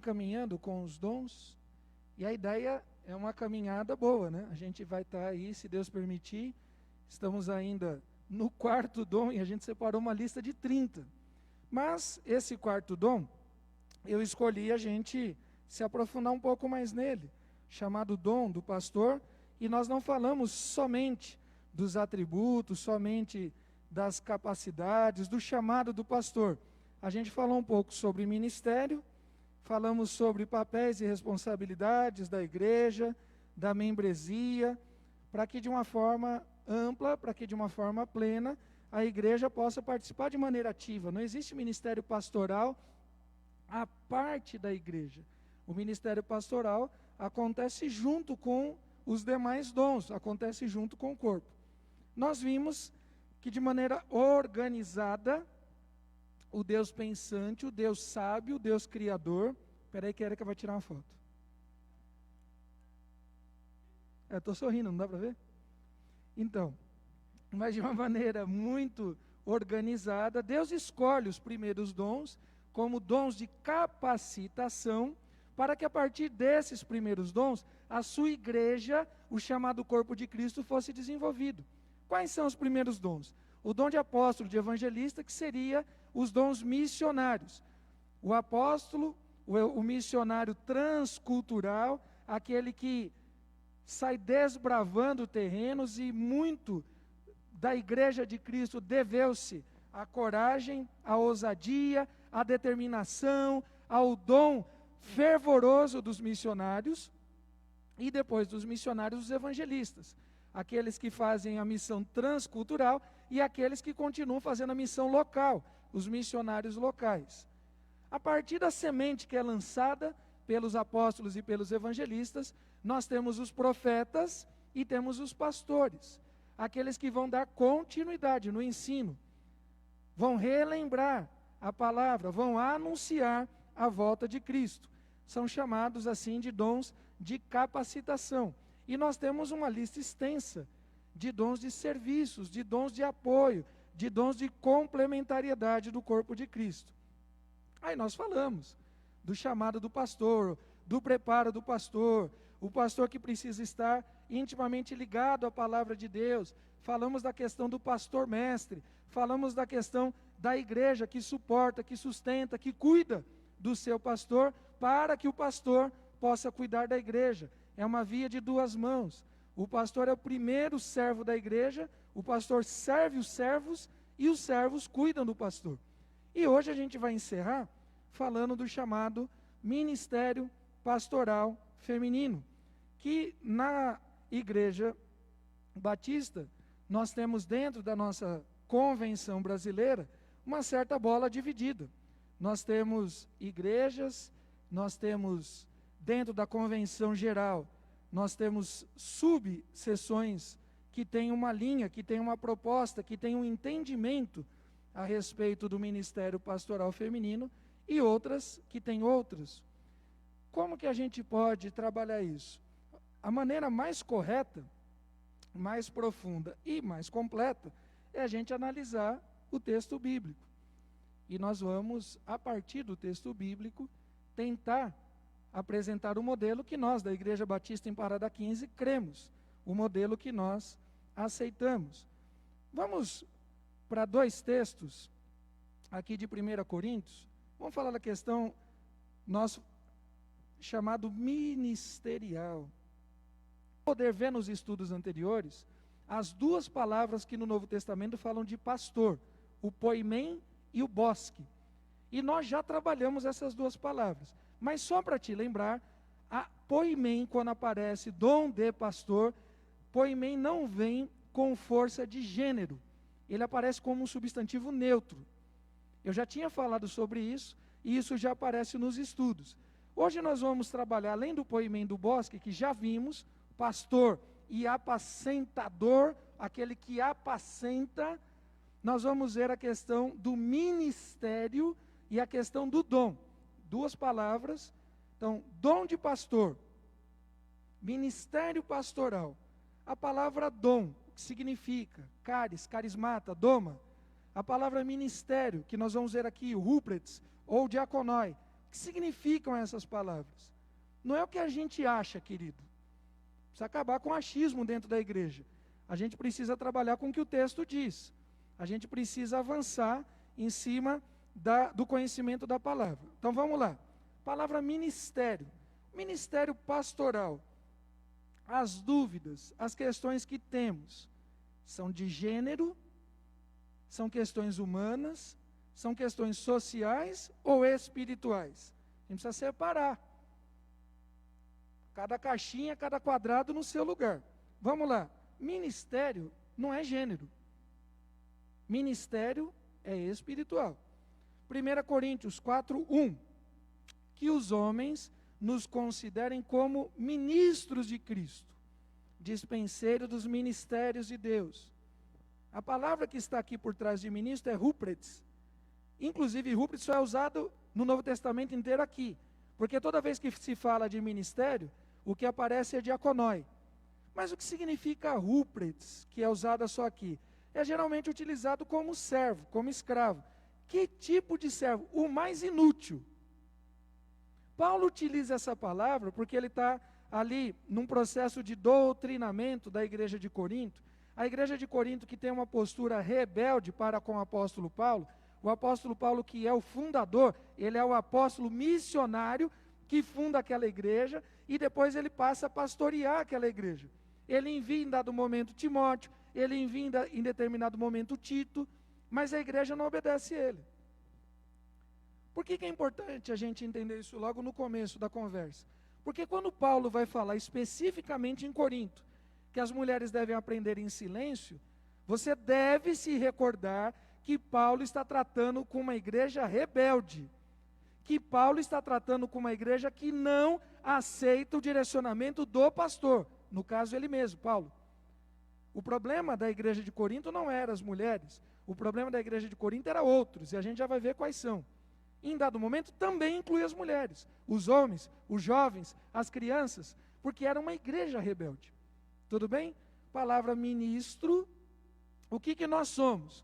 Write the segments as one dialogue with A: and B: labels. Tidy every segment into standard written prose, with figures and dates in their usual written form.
A: caminhando com os dons, e a ideia é uma caminhada boa, né? A gente vai estar aí, se Deus permitir, estamos ainda no quarto dom, e a gente separou uma lista de 30. Mas esse quarto dom, eu escolhi a gente se aprofundar um pouco mais nele, chamado dom do pastor, e nós não falamos somente dos atributos, somente das capacidades, do chamado do pastor. A gente falou um pouco sobre ministério, falamos sobre papéis e responsabilidades da igreja, da membresia, para que de uma forma ampla, para que de uma forma plena, a igreja possa participar de maneira ativa. Não existe ministério pastoral à parte da igreja. O ministério pastoral acontece junto com os demais dons, acontece junto com o corpo. Nós vimos que de maneira organizada, o Deus pensante, o Deus sábio, o Deus criador. Espera aí que a Erika vai tirar uma foto. Estou sorrindo, não dá para ver? Então, mas de uma maneira muito organizada, Deus escolhe os primeiros dons como dons de capacitação, para que a partir desses primeiros dons, a sua igreja, o chamado corpo de Cristo, fosse desenvolvido. Quais são os primeiros dons? O dom de apóstolo, de evangelista, que seria os dons missionários. O apóstolo, o missionário transcultural, aquele que sai desbravando terrenos, e muito da igreja de Cristo deveu-se à coragem, à ousadia, à determinação, ao dom fervoroso dos missionários, e depois dos missionários, os evangelistas, aqueles que fazem a missão transcultural e aqueles que continuam fazendo a missão local, os missionários locais. A partir da semente que é lançada pelos apóstolos e pelos evangelistas, nós temos os profetas e temos os pastores, aqueles que vão dar continuidade no ensino, vão relembrar a palavra, vão anunciar a volta de Cristo. São chamados assim de dons de capacitação. E nós temos uma lista extensa de dons de serviços, de dons de apoio, de dons de complementariedade do corpo de Cristo. Aí nós falamos do chamado do pastor, do preparo do pastor, o pastor que precisa estar intimamente ligado à palavra de Deus. Falamos da questão do pastor mestre, falamos da questão da igreja que suporta, que sustenta, que cuida do seu pastor, para que o pastor possa cuidar da igreja. É uma via de duas mãos. O pastor é o primeiro servo da igreja, o pastor serve os servos e os servos cuidam do pastor. E hoje a gente vai encerrar falando do chamado ministério pastoral feminino, que na igreja batista nós temos dentro da nossa convenção brasileira uma certa bola dividida. Nós temos igrejas, nós temos dentro da convenção geral, nós temos subseções que têm uma linha, que têm uma proposta, que têm um entendimento a respeito do ministério pastoral feminino, e outras que têm outros. Como que a gente pode trabalhar isso? A maneira mais correta, mais profunda e mais completa é a gente analisar o texto bíblico. E nós vamos, a partir do texto bíblico, tentar apresentar o modelo que nós, da Igreja Batista em Parada 15, cremos, o modelo que nós aceitamos. Vamos para 2 textos, aqui de 1 Coríntios, vamos falar da questão nosso chamado ministerial. Poder ver nos estudos anteriores, as 2 palavras que no Novo Testamento falam de pastor, o poimen e o bosque. E nós já trabalhamos essas 2 palavras. Mas só para te lembrar, a poimen, quando aparece dom de pastor, poimen não vem com força de gênero. Ele aparece como um substantivo neutro. Eu já tinha falado sobre isso, e isso já aparece nos estudos. Hoje nós vamos trabalhar, além do poimen do bosque, que já vimos, pastor e apacentador, aquele que apacenta, nós vamos ver a questão do ministério e a questão do dom. 2 palavras, então, dom de pastor, ministério pastoral. A palavra dom, que significa caris, carismata, doma. A palavra ministério, que nós vamos ver aqui, o rupretes, ou diaconoi, O que significam essas palavras? Não é o que a gente acha, querido. Precisa acabar com o achismo dentro da igreja. A gente precisa trabalhar com o que o texto diz. A gente precisa avançar em cima do conhecimento da palavra. Então vamos lá. Palavra ministério. Ministério pastoral. As dúvidas, as questões que temos, são de gênero, são questões humanas, são questões sociais ou espirituais? A gente precisa separar. Cada caixinha, cada quadrado no seu lugar. Vamos lá. Ministério não é gênero. Ministério é espiritual. 1 Coríntios 4:1. Que os homens nos considerem como ministros de Cristo, dispenseiro dos ministérios de Deus. A palavra que está aqui por trás de ministro é hupretes. Inclusive, hupretes só é usado no Novo Testamento inteiro aqui. Porque toda vez que se fala de ministério, o que aparece é diaconoi. Mas o que significa hupretes, que é usada só aqui? É geralmente utilizado como servo, como escravo. Que tipo de servo? O mais inútil. Paulo utiliza essa palavra porque ele está ali num processo de doutrinamento da igreja de Corinto. A igreja de Corinto, que tem uma postura rebelde para com o apóstolo Paulo que é o fundador, ele é o apóstolo missionário que funda aquela igreja e depois ele passa a pastorear aquela igreja. Ele envia em dado momento Timóteo, ele envia em determinado momento Tito, mas a igreja não obedece a ele. Por que é importante a gente entender isso logo no começo da conversa? Porque quando Paulo vai falar especificamente em Corinto, que as mulheres devem aprender em silêncio, você deve se recordar que Paulo está tratando com uma igreja rebelde, que Paulo está tratando com uma igreja que não aceita o direcionamento do pastor, no caso ele mesmo, Paulo. O problema da igreja de Corinto não era as mulheres, o problema da igreja de Corinto era outros, e a gente já vai ver quais são. Em dado momento também inclui as mulheres, os homens, os jovens, as crianças, porque era uma igreja rebelde. Tudo bem? Palavra ministro, o que nós somos?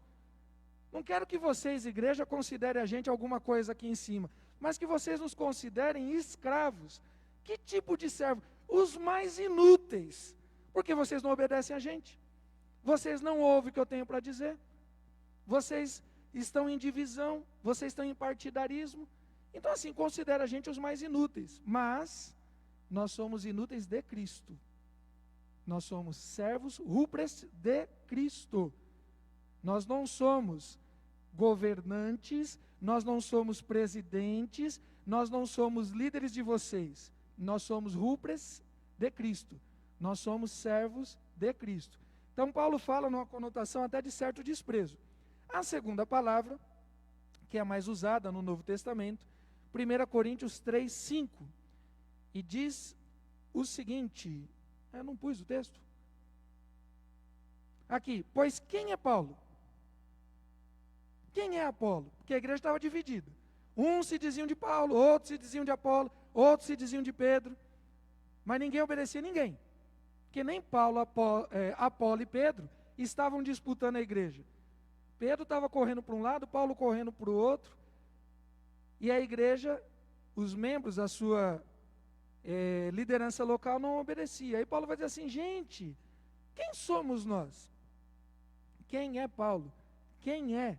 A: Não quero que vocês, igreja, considerem a gente alguma coisa aqui em cima, mas que vocês nos considerem escravos. Que tipo de servo? Os mais inúteis, porque vocês não obedecem a gente. Vocês não ouvem o que eu tenho para dizer. Vocês estão em divisão, vocês estão em partidarismo. Então assim, considera a gente os mais inúteis, mas nós somos inúteis de Cristo. Nós somos servos rupres de Cristo. Nós não somos governantes, nós não somos presidentes, nós não somos líderes de vocês. Nós somos rupres de Cristo. Nós somos servos de Cristo. Então Paulo fala numa conotação até de certo desprezo. A segunda palavra, que é a mais usada no Novo Testamento, 1 Coríntios 3:5, e diz o seguinte, eu não pus o texto. Aqui, pois quem é Paulo? Quem é Apolo? Porque a igreja estava dividida. Uns se diziam de Paulo, outros se diziam de Apolo, outros se diziam de Pedro, mas ninguém obedecia a ninguém. Porque nem Paulo, Apolo e Pedro estavam disputando a igreja. Pedro estava correndo para um lado, Paulo correndo para o outro, e a igreja, os membros da sua liderança local não obedeciam. Aí Paulo vai dizer assim, gente, quem somos nós? Quem é Paulo? Quem é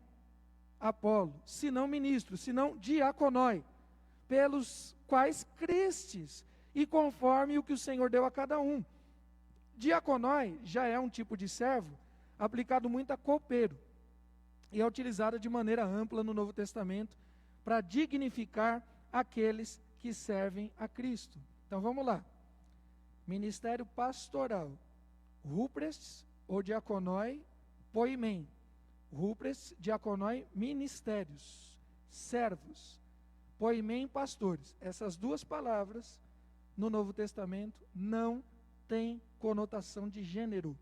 A: Apolo? Se não ministro, se não diaconoi, pelos quais crestes, e conforme o que o Senhor deu a cada um. Diaconoi já é um tipo de servo aplicado muito a copeiro, e é utilizada de maneira ampla no Novo Testamento para dignificar aqueles que servem a Cristo. Então vamos lá. Ministério pastoral. Rupres ou diaconoi poimen. Rupres, diaconoi, ministérios. Servos. Poimen, pastores. Essas duas palavras no Novo Testamento não têm conotação de gênero.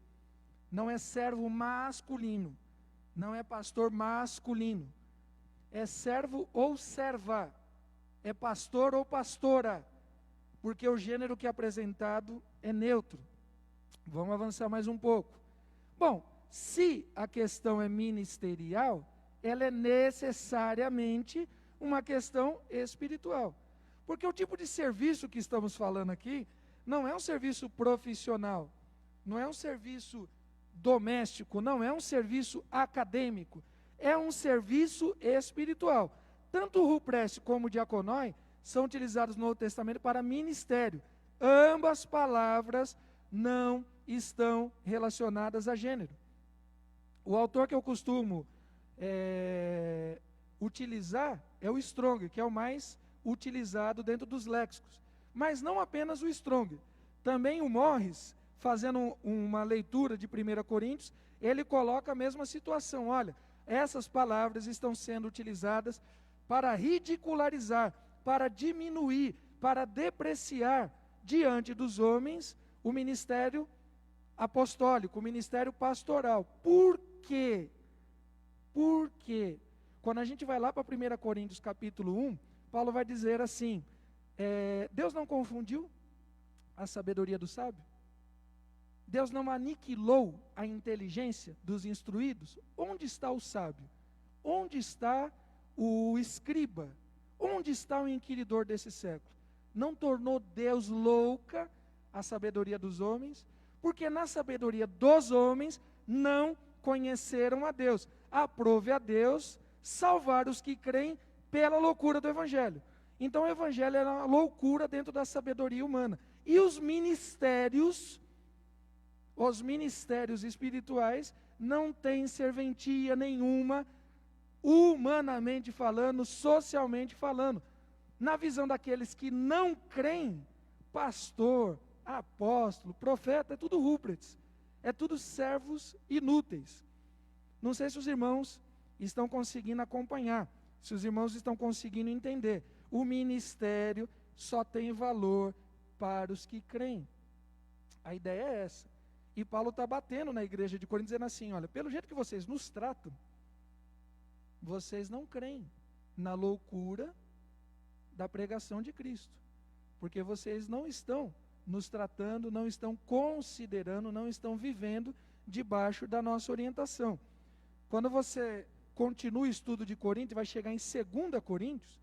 A: Não é servo masculino. Não é pastor masculino, é servo ou serva, é pastor ou pastora, porque o gênero que é apresentado é neutro. Vamos avançar mais um pouco. Bom, se a questão é ministerial, ela é necessariamente uma questão espiritual. Porque o tipo de serviço que estamos falando aqui não é um serviço profissional, não é um serviço doméstico, não é um serviço acadêmico, é um serviço espiritual. Tanto o rupreste como o diaconoi são utilizados no Novo Testamento para ministério. Ambas palavras não estão relacionadas a gênero. O autor que eu costumo utilizar é o Strong, que é o mais utilizado dentro dos léxicos. Mas não apenas o Strong, também o Morris, fazendo uma leitura de 1 Coríntios, ele coloca a mesma situação. Olha, essas palavras estão sendo utilizadas para ridicularizar, para diminuir, para depreciar diante dos homens o ministério apostólico, o ministério pastoral. Por quê? Porque quando a gente vai lá para 1 Coríntios capítulo 1, Paulo vai dizer assim, Deus não confundiu a sabedoria do sábio? Deus não aniquilou a inteligência dos instruídos? Onde está o sábio? Onde está o escriba? Onde está o inquiridor desse século? Não tornou Deus louca a sabedoria dos homens? Porque na sabedoria dos homens não conheceram a Deus. Aprove a Deus salvar os que creem pela loucura do Evangelho. Então o Evangelho era uma loucura dentro da sabedoria humana. E os ministérios espirituais não têm serventia nenhuma, humanamente falando, socialmente falando. Na visão daqueles que não creem, pastor, apóstolo, profeta, é tudo rúpretes, é tudo servos inúteis. Não sei se os irmãos estão conseguindo acompanhar, se os irmãos estão conseguindo entender. O ministério só tem valor para os que creem. A ideia é essa. E Paulo está batendo na igreja de Corinto, dizendo assim, olha, pelo jeito que vocês nos tratam, vocês não creem na loucura da pregação de Cristo. Porque vocês não estão nos tratando, não estão considerando, não estão vivendo debaixo da nossa orientação. Quando você continua o estudo de Corinto e vai chegar em 2 Coríntios,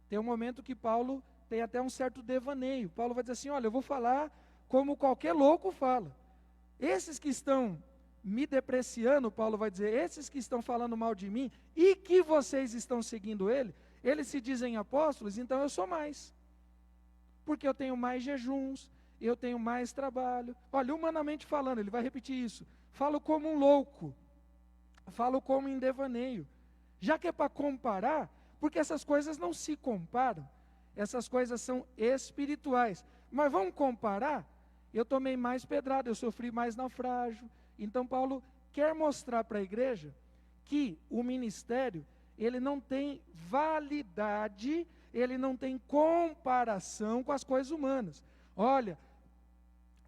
A: tem um momento que Paulo tem até um certo devaneio. Paulo vai dizer assim, olha, eu vou falar como qualquer louco fala. Esses que estão me depreciando, Paulo vai dizer, esses que estão falando mal de mim e que vocês estão seguindo eles se dizem apóstolos, então eu sou mais. Porque eu tenho mais jejuns, eu tenho mais trabalho. Olha, humanamente falando, ele vai repetir isso. Falo como um louco, falo como em devaneio. Já que é para comparar, porque essas coisas não se comparam, essas coisas são espirituais. Mas vamos comparar? Eu tomei mais pedrada, eu sofri mais naufrágio. Então Paulo quer mostrar para a igreja que o ministério, ele não tem validade, ele não tem comparação com as coisas humanas. Olha,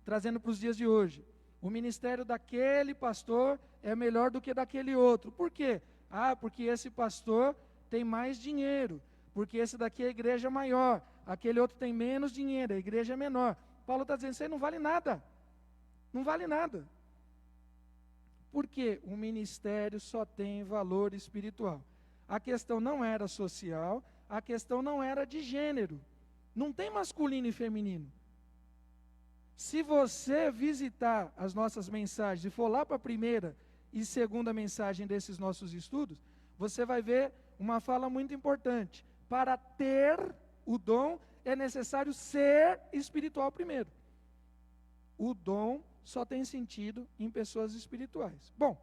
A: trazendo para os dias de hoje, o ministério daquele pastor é melhor do que daquele outro. Por quê? Porque esse pastor tem mais dinheiro, porque esse daqui é a igreja maior, aquele outro tem menos dinheiro, a igreja é menor. Paulo está dizendo, isso aí não vale nada, não vale nada. Porque o ministério só tem valor espiritual. A questão não era social, a questão não era de gênero, não tem masculino e feminino. Se você visitar as nossas mensagens e for lá para a primeira e segunda mensagem desses nossos estudos, você vai ver uma fala muito importante. Para ter o dom, é necessário ser espiritual primeiro. O dom só tem sentido em pessoas espirituais. Bom,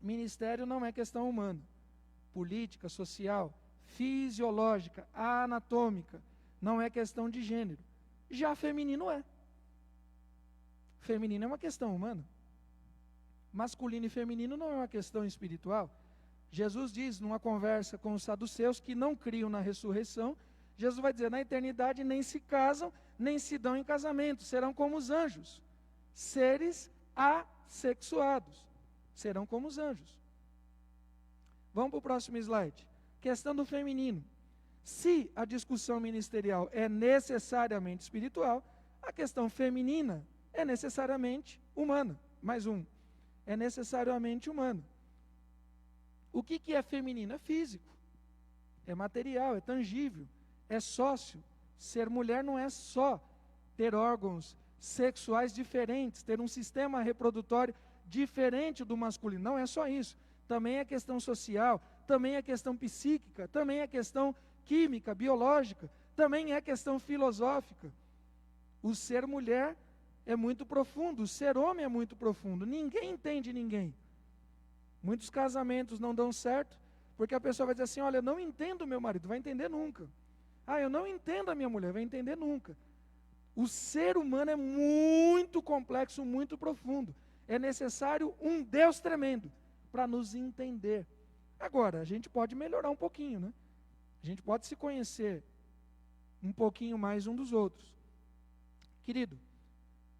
A: ministério não é questão humana, política, social, fisiológica, anatômica, não é questão de gênero. Já feminino é. Feminino é uma questão humana. Masculino e feminino não é uma questão espiritual. Jesus diz, numa conversa com os saduceus que não criam na ressurreição, Jesus vai dizer, na eternidade nem se casam, nem se dão em casamento, serão como os anjos. Seres assexuados, serão como os anjos. Vamos para o próximo slide. Questão do feminino. Se a discussão ministerial é necessariamente espiritual, a questão feminina é necessariamente humana. Mais um. É necessariamente humana. O que é feminino? É físico, é material, é tangível, é sócio. Ser mulher não é só ter órgãos sexuais diferentes, ter um sistema reprodutório diferente do masculino. Não é só isso. Também é questão social, também é questão psíquica, também é questão química, biológica, também é questão filosófica. O ser mulher é muito profundo, o ser homem é muito profundo. Ninguém entende ninguém. Muitos casamentos não dão certo, porque a pessoa vai dizer assim, olha, eu não entendo o meu marido, vai entender nunca. Ah, eu não entendo a minha mulher, vai entender nunca. O ser humano é muito complexo, muito profundo. É necessário um Deus tremendo para nos entender. Agora, a gente pode melhorar um pouquinho, né? A gente pode se conhecer um pouquinho mais um dos outros. Querido,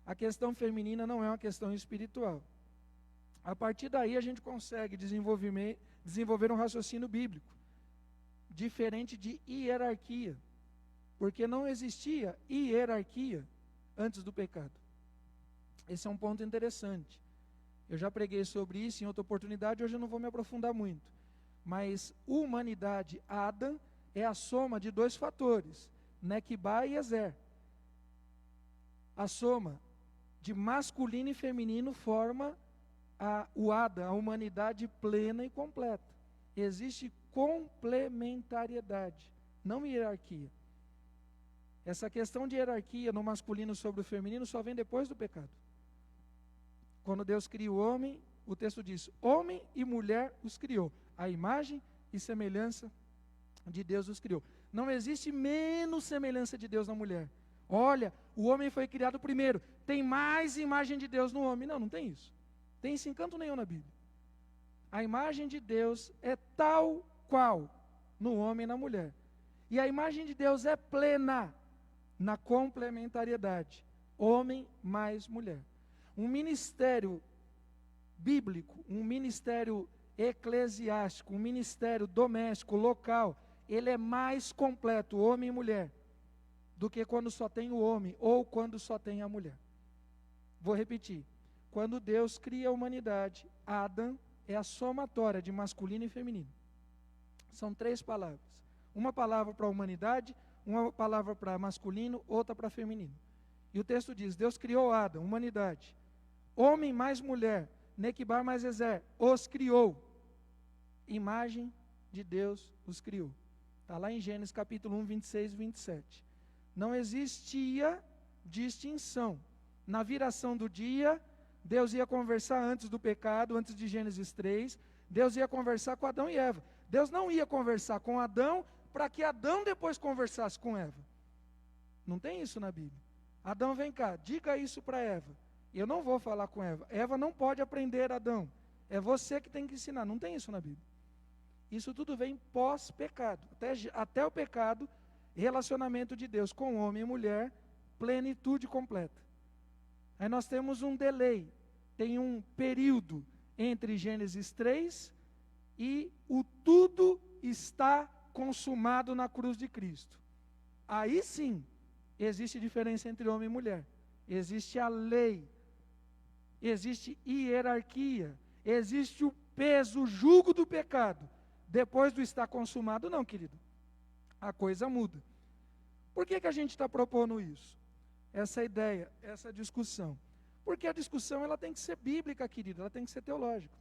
A: a questão feminina não é uma questão espiritual. A partir daí a gente consegue desenvolver um raciocínio bíblico, diferente de hierarquia, porque não existia hierarquia antes do pecado. Esse é um ponto interessante. Eu já preguei sobre isso em outra oportunidade, hoje eu não vou me aprofundar muito. Mas humanidade, Adam, é a soma de dois fatores, Nequibá e Ezer. A soma de masculino e feminino forma o Adam, a humanidade plena e completa. Existe complementariedade, não hierarquia. Essa questão de hierarquia no masculino sobre o feminino só vem depois do pecado. Quando Deus cria o homem, o texto diz, homem e mulher os criou. A imagem e semelhança de Deus os criou. Não existe menos semelhança de Deus na mulher. Olha, o homem foi criado primeiro, tem mais imagem de Deus no homem. Não, não tem isso. Tem esse encanto nenhum na Bíblia. A imagem de Deus é tal qual no homem e na mulher. E a imagem de Deus é plena na complementariedade. Homem mais mulher. Um ministério bíblico, um ministério eclesiástico, um ministério doméstico, local, ele é mais completo, homem e mulher, do que quando só tem o homem ou quando só tem a mulher. Vou repetir. Quando Deus cria a humanidade, Adam é a somatória de masculino e feminino. São 3 palavras. Uma palavra para a humanidade, uma palavra para masculino, outra para feminino. E o texto diz, Deus criou Adam, humanidade. Homem mais mulher, Nequibá mais Ezer, os criou. Imagem de Deus os criou. Está lá em Gênesis capítulo 1, 26 e 27. Não existia distinção. Na viração do dia, Deus ia conversar antes do pecado, antes de Gênesis 3, Deus ia conversar com Adão e Eva. Deus não ia conversar com Adão para que Adão depois conversasse com Eva. Não tem isso na Bíblia. Adão, vem cá, diga isso para Eva. Eu não vou falar com Eva. Eva não pode aprender, Adão. É você que tem que ensinar. Não tem isso na Bíblia. Isso tudo vem pós-pecado. Até o pecado, relacionamento de Deus com homem e mulher, plenitude completa. Aí nós temos um delay, tem um período entre Gênesis 3 e o tudo está consumado na cruz de Cristo. Aí sim, existe diferença entre homem e mulher. Existe a lei, existe hierarquia, existe o peso, o jugo do pecado. Depois do estar consumado, não, querido. A coisa muda. Por que a gente está propondo isso? Essa ideia, essa discussão. Porque a discussão ela tem que ser bíblica, querido, ela tem que ser teológica.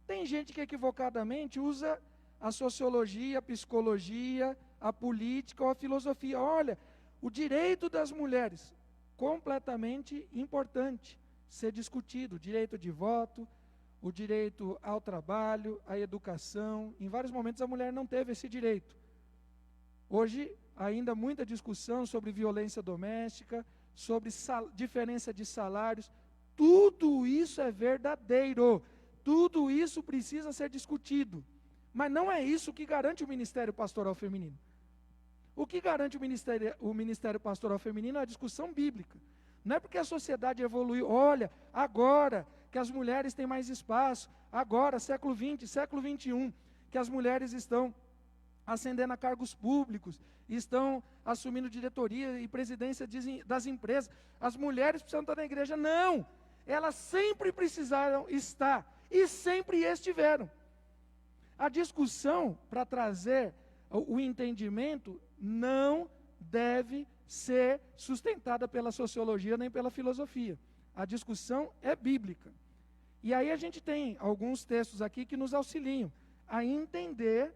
A: Tem gente que equivocadamente usa a sociologia, a psicologia, a política ou a filosofia. Olha, o direito das mulheres, completamente importante ser discutido. O direito de voto, o direito ao trabalho, à educação. Em vários momentos a mulher não teve esse direito. Hoje, ainda muita discussão sobre violência doméstica, sobre diferença de salários. Tudo isso é verdadeiro. Tudo isso precisa ser discutido. Mas não é isso que garante o ministério pastoral feminino. O que garante o ministério pastoral feminino é a discussão bíblica. Não é porque a sociedade evoluiu. Olha, agora que as mulheres têm mais espaço, agora, século XX, século XXI, que as mulheres estão ascendendo a cargos públicos, estão assumindo diretoria e presidência das empresas. As mulheres precisam estar na igreja. Não! Elas sempre precisaram estar e sempre estiveram. A discussão para trazer o entendimento não deve ser sustentada pela sociologia nem pela filosofia. A discussão é bíblica. E aí a gente tem alguns textos aqui que nos auxiliam a entender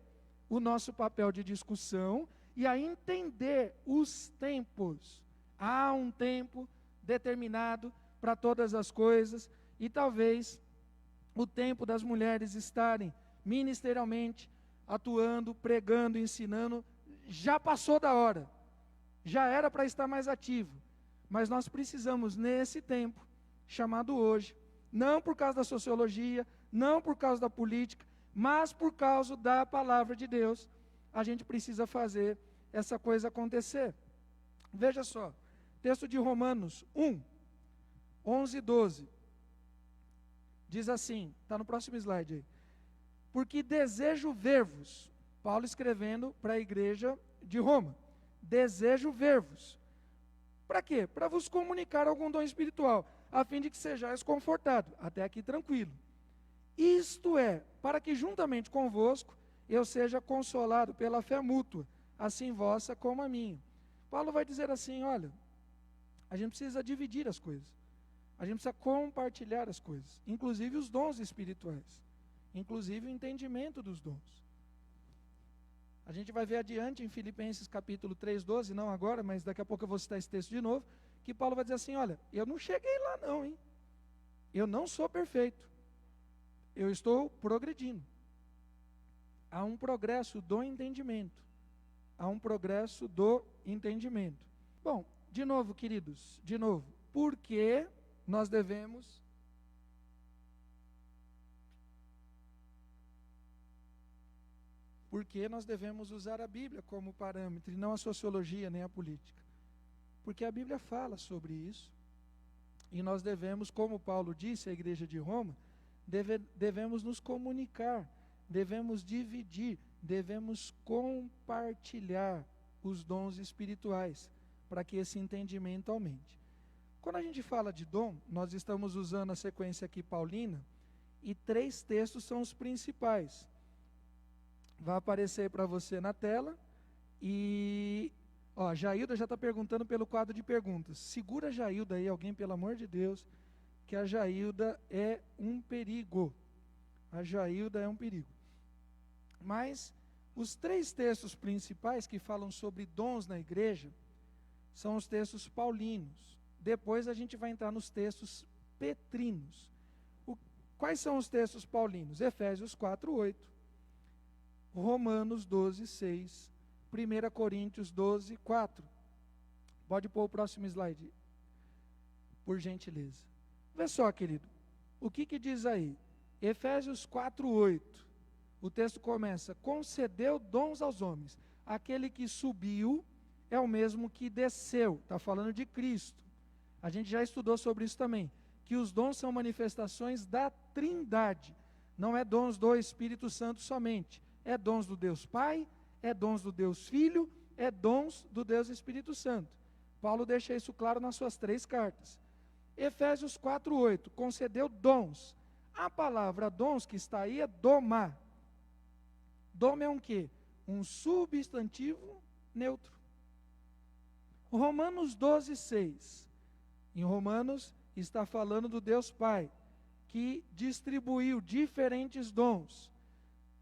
A: o nosso papel de discussão e a entender os tempos. Há um tempo determinado para todas as coisas, e talvez o tempo das mulheres estarem ministerialmente atuando, pregando, ensinando, já passou da hora, já era para estar mais ativo, mas nós precisamos nesse tempo, chamado hoje, não por causa da sociologia, não por causa da política, mas por causa da palavra de Deus, a gente precisa fazer essa coisa acontecer. Veja só, texto de Romanos 1, 11 e 12, diz assim, está no próximo slide aí, porque desejo ver-vos, Paulo escrevendo para a igreja de Roma, desejo ver-vos, para quê? Para vos comunicar algum dom espiritual, a fim de que sejais confortados, até aqui tranquilo, isto é, para que juntamente convosco eu seja consolado pela fé mútua, assim vossa como a minha. Paulo vai dizer assim, olha, a gente precisa dividir as coisas, a gente precisa compartilhar as coisas, inclusive os dons espirituais, inclusive o entendimento dos dons. A gente vai ver adiante em Filipenses capítulo 3, 12, não agora, mas daqui a pouco eu vou citar esse texto de novo, que Paulo vai dizer assim, olha, eu não cheguei lá não, hein? Eu não sou perfeito, eu estou progredindo. Há um progresso do entendimento, há um progresso do entendimento. Bom, de novo, queridos, de novo, por que nós devemos usar a Bíblia como parâmetro e não a sociologia nem a política? Porque a Bíblia fala sobre isso e nós devemos, como Paulo disse à igreja de Roma, devemos nos comunicar, devemos dividir, devemos compartilhar os dons espirituais para que esse entendimento aumente. Quando a gente fala de dom, nós estamos usando a sequência aqui paulina e 3 textos são os principais. Vai aparecer para você na tela e, ó, Jailda já está perguntando pelo quadro de perguntas. Segura a Jailda aí, alguém, pelo amor de Deus, que a Jailda é um perigo. A Jailda é um perigo. Mas os 3 textos principais que falam sobre dons na igreja são os textos paulinos. Depois a gente vai entrar nos textos petrinos. Quais são os textos paulinos? Efésios 4, 8. Romanos 12, 6, 1 Coríntios 12, 4. Pode pôr o próximo slide, por gentileza. Vê só, querido, o que diz aí? Efésios 4, 8. O texto começa, concedeu dons aos homens. Aquele que subiu é o mesmo que desceu. Está falando de Cristo. A gente já estudou sobre isso também, que os dons são manifestações da Trindade. Não é dons do Espírito Santo somente. É dons do Deus Pai, é dons do Deus Filho, é dons do Deus Espírito Santo. Paulo deixa isso claro nas suas 3 cartas. Efésios 4, 8, concedeu dons. A palavra dons que está aí é doma. Doma é um quê? Um substantivo neutro. Romanos 12, 6. Em Romanos está falando do Deus Pai, que distribuiu diferentes dons,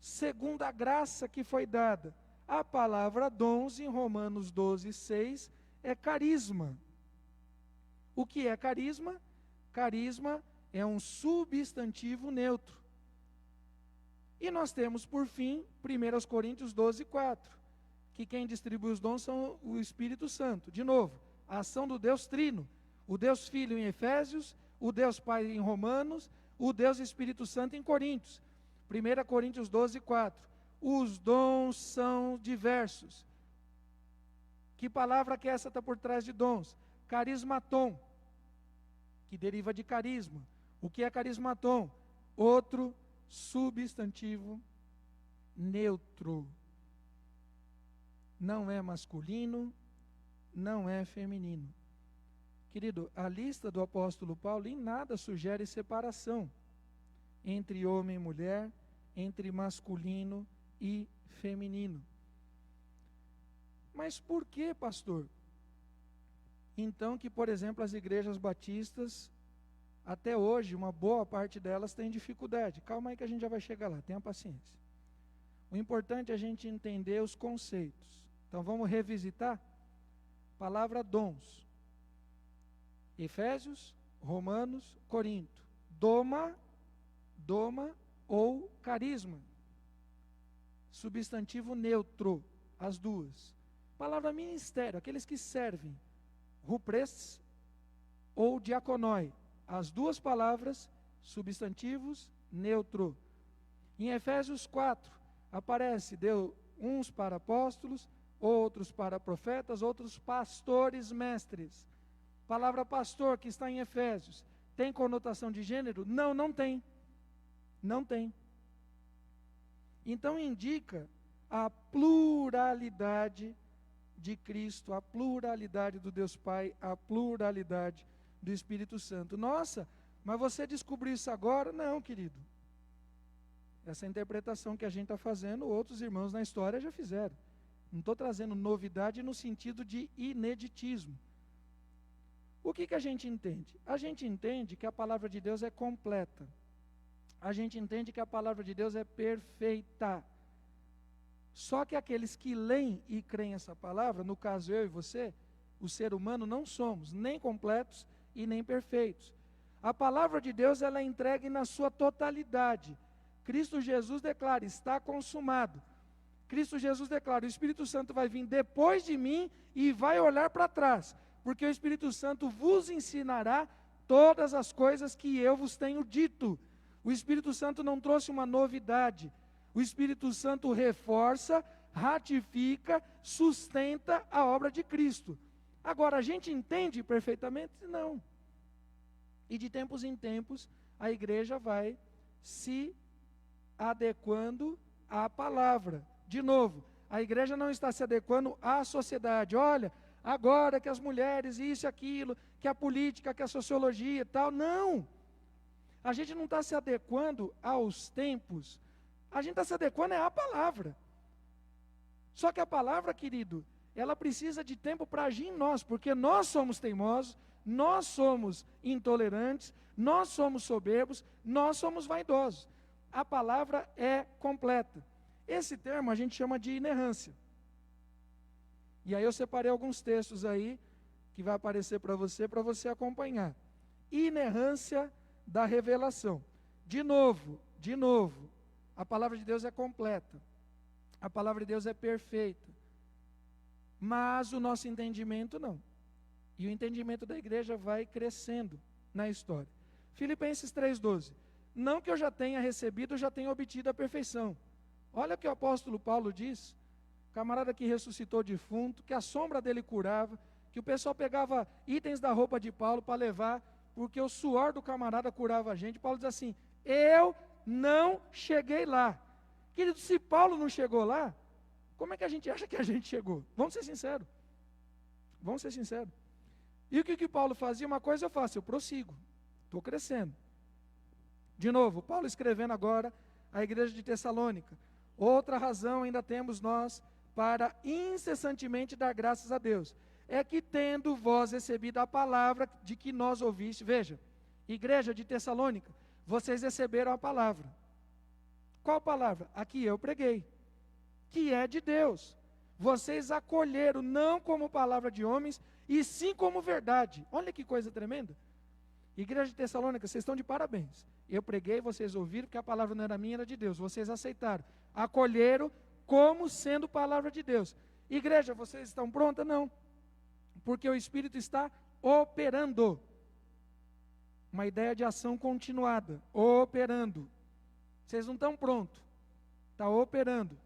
A: segundo a graça que foi dada. A palavra dons em Romanos 12, 6 é carisma. O que é carisma? Carisma é um substantivo neutro. E nós temos, por fim, 1 Coríntios 12, 4, que quem distribui os dons são o Espírito Santo. De novo, a ação do Deus Trino, o Deus Filho em Efésios, o Deus Pai em Romanos, o Deus Espírito Santo em Coríntios. 1 Coríntios 12, 4. Os dons são diversos. Que palavra que essa está por trás de dons? Carismaton, que deriva de carisma. O que é carismaton? Outro substantivo neutro. Não é masculino, não é feminino. Querido, a lista do apóstolo Paulo em nada sugere separação entre homem e mulher, entre masculino e feminino. Mas por que, pastor? Então que, por exemplo, as igrejas batistas, até hoje, uma boa parte delas tem dificuldade. Calma aí que a gente já vai chegar lá, tenha paciência. O importante é a gente entender os conceitos. Então vamos revisitar? Palavra dons. Efésios, Romanos, Corinto. Doma ou carisma. Substantivo neutro, as duas. Palavra ministério, aqueles que servem. Rupres ou diaconoi. As duas palavras, substantivos, neutro. Em Efésios 4, aparece, deu uns para apóstolos, outros para profetas, outros pastores, mestres. Palavra pastor, que está em Efésios, tem conotação de gênero? Não, não tem. Não tem. Então indica a pluralidade de Cristo, a pluralidade do Deus Pai, a pluralidade do Espírito Santo. Nossa, mas você descobriu isso agora? Não, querido. Essa interpretação que a gente está fazendo, outros irmãos na história já fizeram. Não estou trazendo novidade no sentido de ineditismo. O que a gente entende? A gente entende que a palavra de Deus é completa. A gente entende que a palavra de Deus é perfeita. Só que aqueles que leem e creem essa palavra, no caso eu e você, o ser humano, não somos nem completos e nem perfeitos. A palavra de Deus, ela é entregue na sua totalidade. Cristo Jesus declara, está consumado. Cristo Jesus declara, o Espírito Santo vai vir depois de mim e vai olhar para trás, porque o Espírito Santo vos ensinará todas as coisas que eu vos tenho dito. O Espírito Santo não trouxe uma novidade. O Espírito Santo reforça, ratifica, sustenta a obra de Cristo. Agora, a gente entende perfeitamente? Não. E de tempos em tempos, a igreja vai se adequando à palavra. De novo, a igreja não está se adequando à sociedade. Olha, agora que as mulheres, isso e aquilo, que a política, que a sociologia e tal. Não. A gente não está se adequando aos tempos. A gente está se adequando à palavra. Só que a palavra, querido, ela precisa de tempo para agir em nós, porque nós somos teimosos, nós somos intolerantes, nós somos soberbos, nós somos vaidosos. A palavra é completa. Esse termo a gente chama de inerrância. E aí eu separei alguns textos aí, que vai aparecer para você acompanhar. Inerrância da revelação. De novo, a palavra de Deus é completa. A palavra de Deus é perfeita. Mas o nosso entendimento não. E o entendimento da igreja vai crescendo na história. Filipenses 3,12. Não que eu já tenha recebido, eu já tenha obtido a perfeição. Olha o que o apóstolo Paulo diz. Camarada que ressuscitou defunto, que a sombra dele curava, que o pessoal pegava itens da roupa de Paulo para levar, porque o suor do camarada curava a gente. Paulo diz assim, eu não cheguei lá. Querido, se Paulo não chegou lá, como é que a gente acha que a gente chegou? Vamos ser sinceros. Vamos ser sinceros. E o que Paulo fazia? Uma coisa eu faço, eu prossigo. Estou crescendo. De novo, Paulo escrevendo agora à igreja de Tessalônica. Outra razão ainda temos nós para incessantemente dar graças a Deus. É que tendo vós recebido a palavra de que nós ouviste, veja, igreja de Tessalônica, vocês receberam a palavra. Qual palavra? A que eu preguei, que é de Deus. Vocês acolheram não como palavra de homens, e sim como verdade. Olha que coisa tremenda. Igreja de Tessalônica, vocês estão de parabéns. Eu preguei, vocês ouviram, que a palavra não era minha, era de Deus. Vocês aceitaram, acolheram como sendo palavra de Deus. Igreja, vocês estão prontas? Não. Porque o Espírito está operando. Uma ideia de ação continuada, operando. Vocês não estão prontos. Está operando.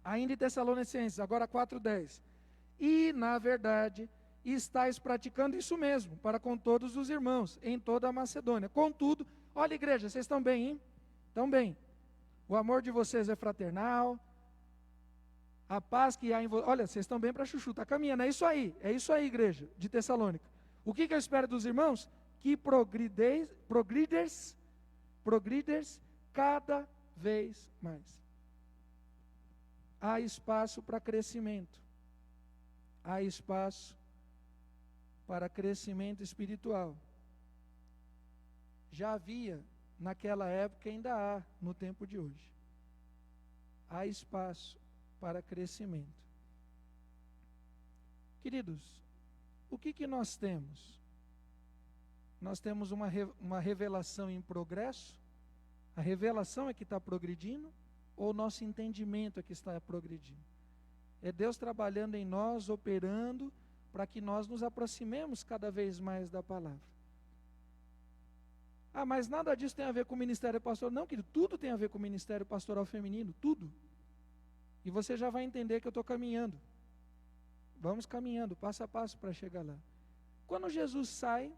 A: Ainda em Tessalonicenses, agora 4:10. E, na verdade, estáis praticando isso mesmo, para com todos os irmãos, em toda a Macedônia. Contudo, olha igreja, vocês estão bem, hein? Estão bem. O amor de vocês é fraternal. A paz que há em vocês. Olha, vocês estão bem para chuchu, está caminhando. É isso aí, igreja de Tessalônica. O que eu espero dos irmãos? Que progrides cada vez mais. Há espaço para crescimento. há espaço para crescimento espiritual. Já havia naquela época, ainda há no tempo de hoje. Há espaço para crescimento. Queridos, o que nós temos? Nós temos uma revelação em progresso? A revelação é que está progredindo? Ou o nosso entendimento é que está progredindo? É Deus trabalhando em nós, operando, para que nós nos aproximemos cada vez mais da palavra. Ah, mas nada disso tem a ver com o ministério pastoral. Não, querido, tudo tem a ver com o ministério pastoral feminino, tudo. E você já vai entender que eu estou caminhando. Vamos caminhando, passo a passo para chegar lá. Quando Jesus sai,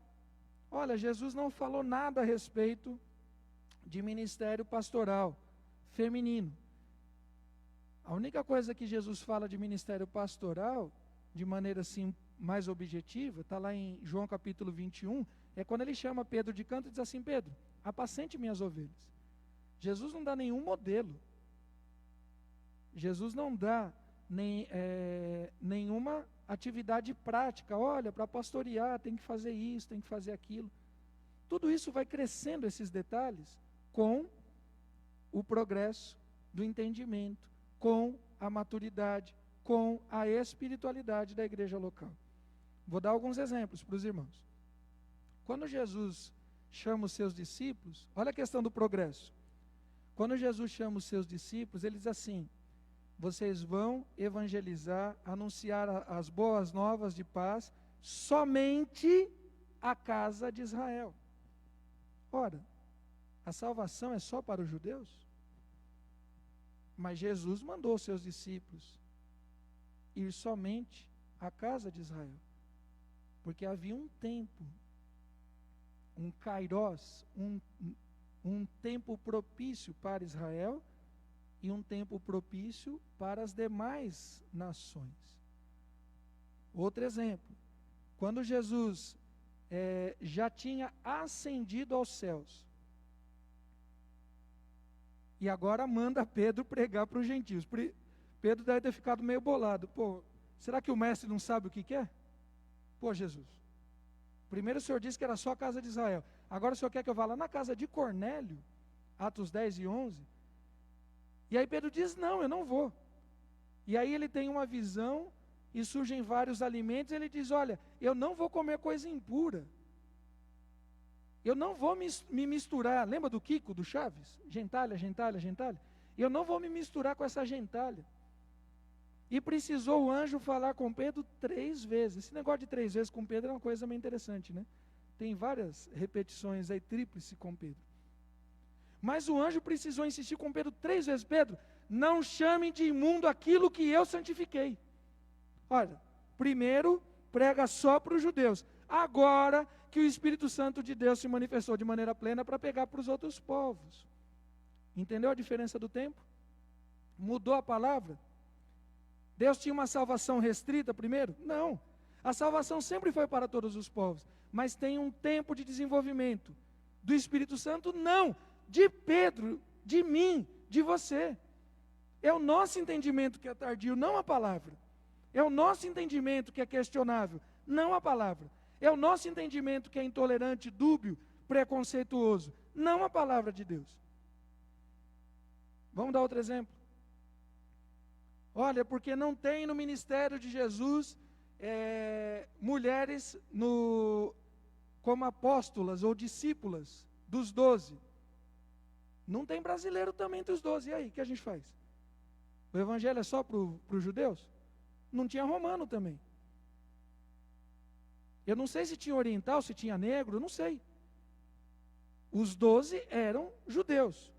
A: olha, Jesus não falou nada a respeito de ministério pastoral feminino. A única coisa que Jesus fala de ministério pastoral, de maneira assim mais objetiva, está lá em João capítulo 21, é quando ele chama Pedro de canto e diz assim: Pedro, apacente minhas ovelhas. Jesus não dá nenhum modelo. Jesus não dá nenhuma atividade prática. Olha, para pastorear tem que fazer isso, tem que fazer aquilo. Tudo isso vai crescendo, esses detalhes, com o progresso do entendimento, com a maturidade, com a espiritualidade da igreja local. Vou dar alguns exemplos para os irmãos. Quando Jesus chama os seus discípulos, olha a questão do progresso. Quando Jesus chama os seus discípulos, ele diz assim: vocês vão evangelizar, anunciar as boas novas de paz somente à casa de Israel. Ora, a salvação é só para os judeus? Mas Jesus mandou os seus discípulos ir somente à casa de Israel, porque havia um tempo, um kairos, um tempo propício para Israel e um tempo propício para as demais nações. Outro exemplo, quando Jesus já tinha ascendido aos céus, e agora manda Pedro pregar para os gentios. Pedro deve ter ficado meio bolado. Pô, será que o mestre não sabe o que quer? Pô, Jesus, primeiro o senhor disse que era só a casa de Israel, agora o senhor quer que eu vá lá na casa de Cornélio, Atos 10 e 11, e aí Pedro diz: não, eu não vou. E aí ele tem uma visão, e surgem vários alimentos, e ele diz: olha, eu não vou comer coisa impura, eu não vou me misturar, lembra do Kiko, do Chaves? Gentalha, gentalha, gentalha. Eu não vou me misturar com essa gentalha. E precisou o anjo falar com Pedro 3 vezes. Esse negócio de 3 vezes com Pedro é uma coisa meio interessante, né? Tem várias repetições aí, tríplice com Pedro. Mas o anjo precisou insistir com Pedro 3 vezes. Pedro, não chame de imundo aquilo que eu santifiquei. Olha, primeiro prega só para os judeus. Agora que o Espírito Santo de Deus se manifestou de maneira plena para pegar para os outros povos. Entendeu a diferença do tempo? Mudou a palavra? Deus tinha uma salvação restrita primeiro? Não. A salvação sempre foi para todos os povos, mas tem um tempo de desenvolvimento. Do Espírito Santo, não. De Pedro, de mim, de você. É o nosso entendimento que é tardio, não a palavra. É o nosso entendimento que é questionável, não a palavra. É o nosso entendimento que é intolerante, dúbio, preconceituoso, não a palavra de Deus. Vamos dar outro exemplo. Olha, porque não tem no ministério de Jesus mulheres como apóstolas ou discípulas dos 12. Não tem brasileiro também dos 12. E aí, o que a gente faz? O evangelho é só para os judeus? Não tinha romano também. Eu não sei se tinha oriental, se tinha negro, eu não sei. Os 12 eram judeus.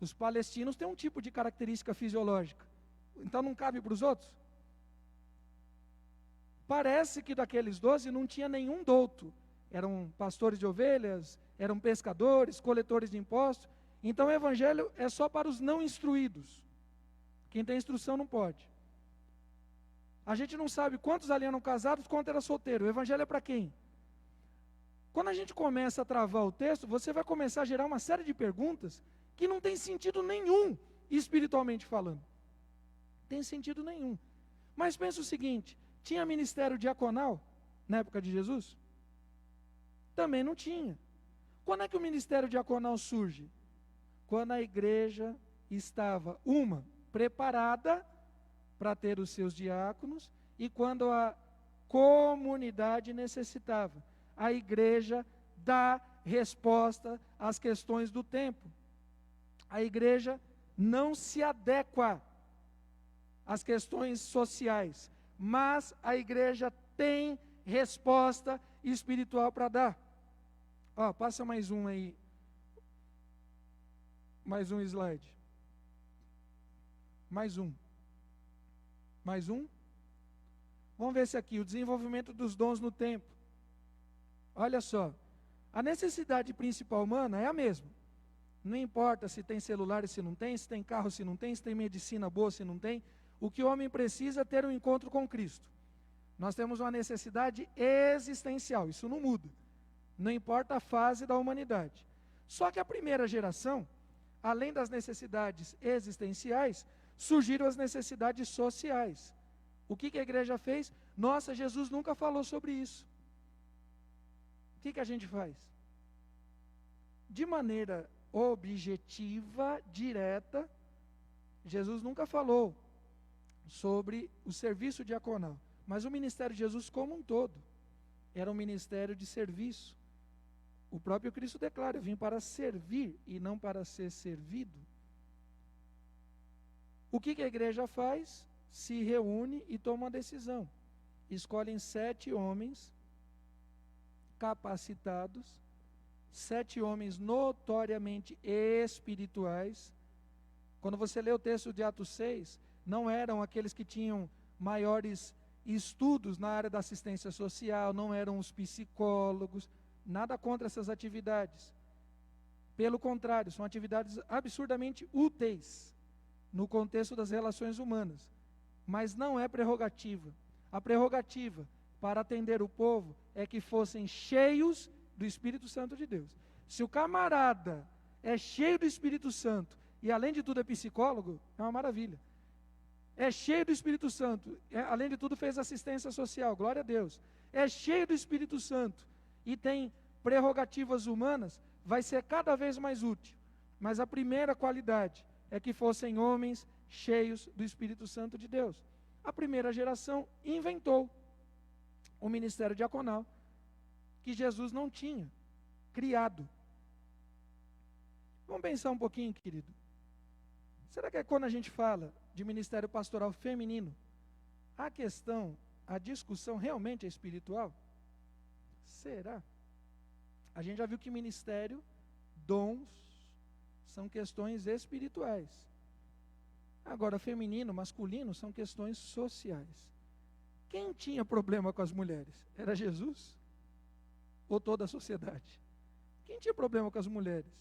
A: Os palestinos têm um tipo de característica fisiológica. Então não cabe para os outros? Parece que daqueles 12 não tinha nenhum douto. Eram pastores de ovelhas, eram pescadores, coletores de impostos. Então o evangelho é só para os não instruídos. Quem tem instrução não pode. A gente não sabe quantos ali eram casados, quanto era solteiro. O evangelho é para quem? Quando a gente começa a travar o texto, você vai começar a gerar uma série de perguntas que não tem sentido nenhum, espiritualmente falando. Tem sentido nenhum. Mas pensa o seguinte, Tinha ministério diaconal na época de Jesus? Também não tinha. Quando é que o ministério diaconal surge? Quando a igreja estava, preparada para ter os seus diáconos, e quando a comunidade necessitava. A igreja dá resposta às questões do tempo. A igreja não se adequa às questões sociais, mas a igreja tem resposta espiritual para dar. Passa mais um aí. Mais um slide. Mais um. Vamos ver esse aqui, o desenvolvimento dos dons no tempo. Olha só, a necessidade principal humana é a mesma. Não importa se tem celular e se não tem, se tem carro se não tem, se tem medicina boa se não tem. O que o homem precisa é ter um encontro com Cristo. Nós temos uma necessidade existencial, isso não muda. Não importa a fase da humanidade. Só que a primeira geração, além das necessidades existenciais, surgiram as necessidades sociais. O que a igreja fez? Nossa, Jesus nunca falou sobre isso. O que a gente faz? De maneira objetiva, direta, Jesus nunca falou sobre o serviço diaconal. Mas o ministério de Jesus como um todo era um ministério de serviço. O próprio Cristo declara: eu vim para servir e não para ser servido. O que a igreja faz? Se reúne e toma uma decisão. Escolhem 7 homens capacitados, 7 homens notoriamente espirituais. Quando você lê o texto de Atos 6, não eram aqueles que tinham maiores estudos na área da assistência social, não eram os psicólogos, nada contra essas atividades. Pelo contrário, são atividades absurdamente úteis no contexto das relações humanas. Mas não é prerrogativa. A prerrogativa para atender o povo é que fossem cheios do Espírito Santo de Deus. Se o camarada é cheio do Espírito Santo e além de tudo é psicólogo, é uma maravilha. É cheio do Espírito Santo, além de tudo fez assistência social, glória a Deus. É cheio do Espírito Santo e tem prerrogativas humanas, vai ser cada vez mais útil. Mas a primeira qualidade é que fossem homens cheios do Espírito Santo de Deus. A primeira geração inventou o ministério diaconal, que Jesus não tinha criado. Vamos pensar um pouquinho, querido. Será que quando a gente fala de ministério pastoral feminino, a discussão realmente é espiritual? Será? A gente já viu que ministério, dons, são questões espirituais. Agora, feminino, masculino, são questões sociais. Quem tinha problema com as mulheres? Era Jesus? Ou toda a sociedade? Quem tinha problema com as mulheres?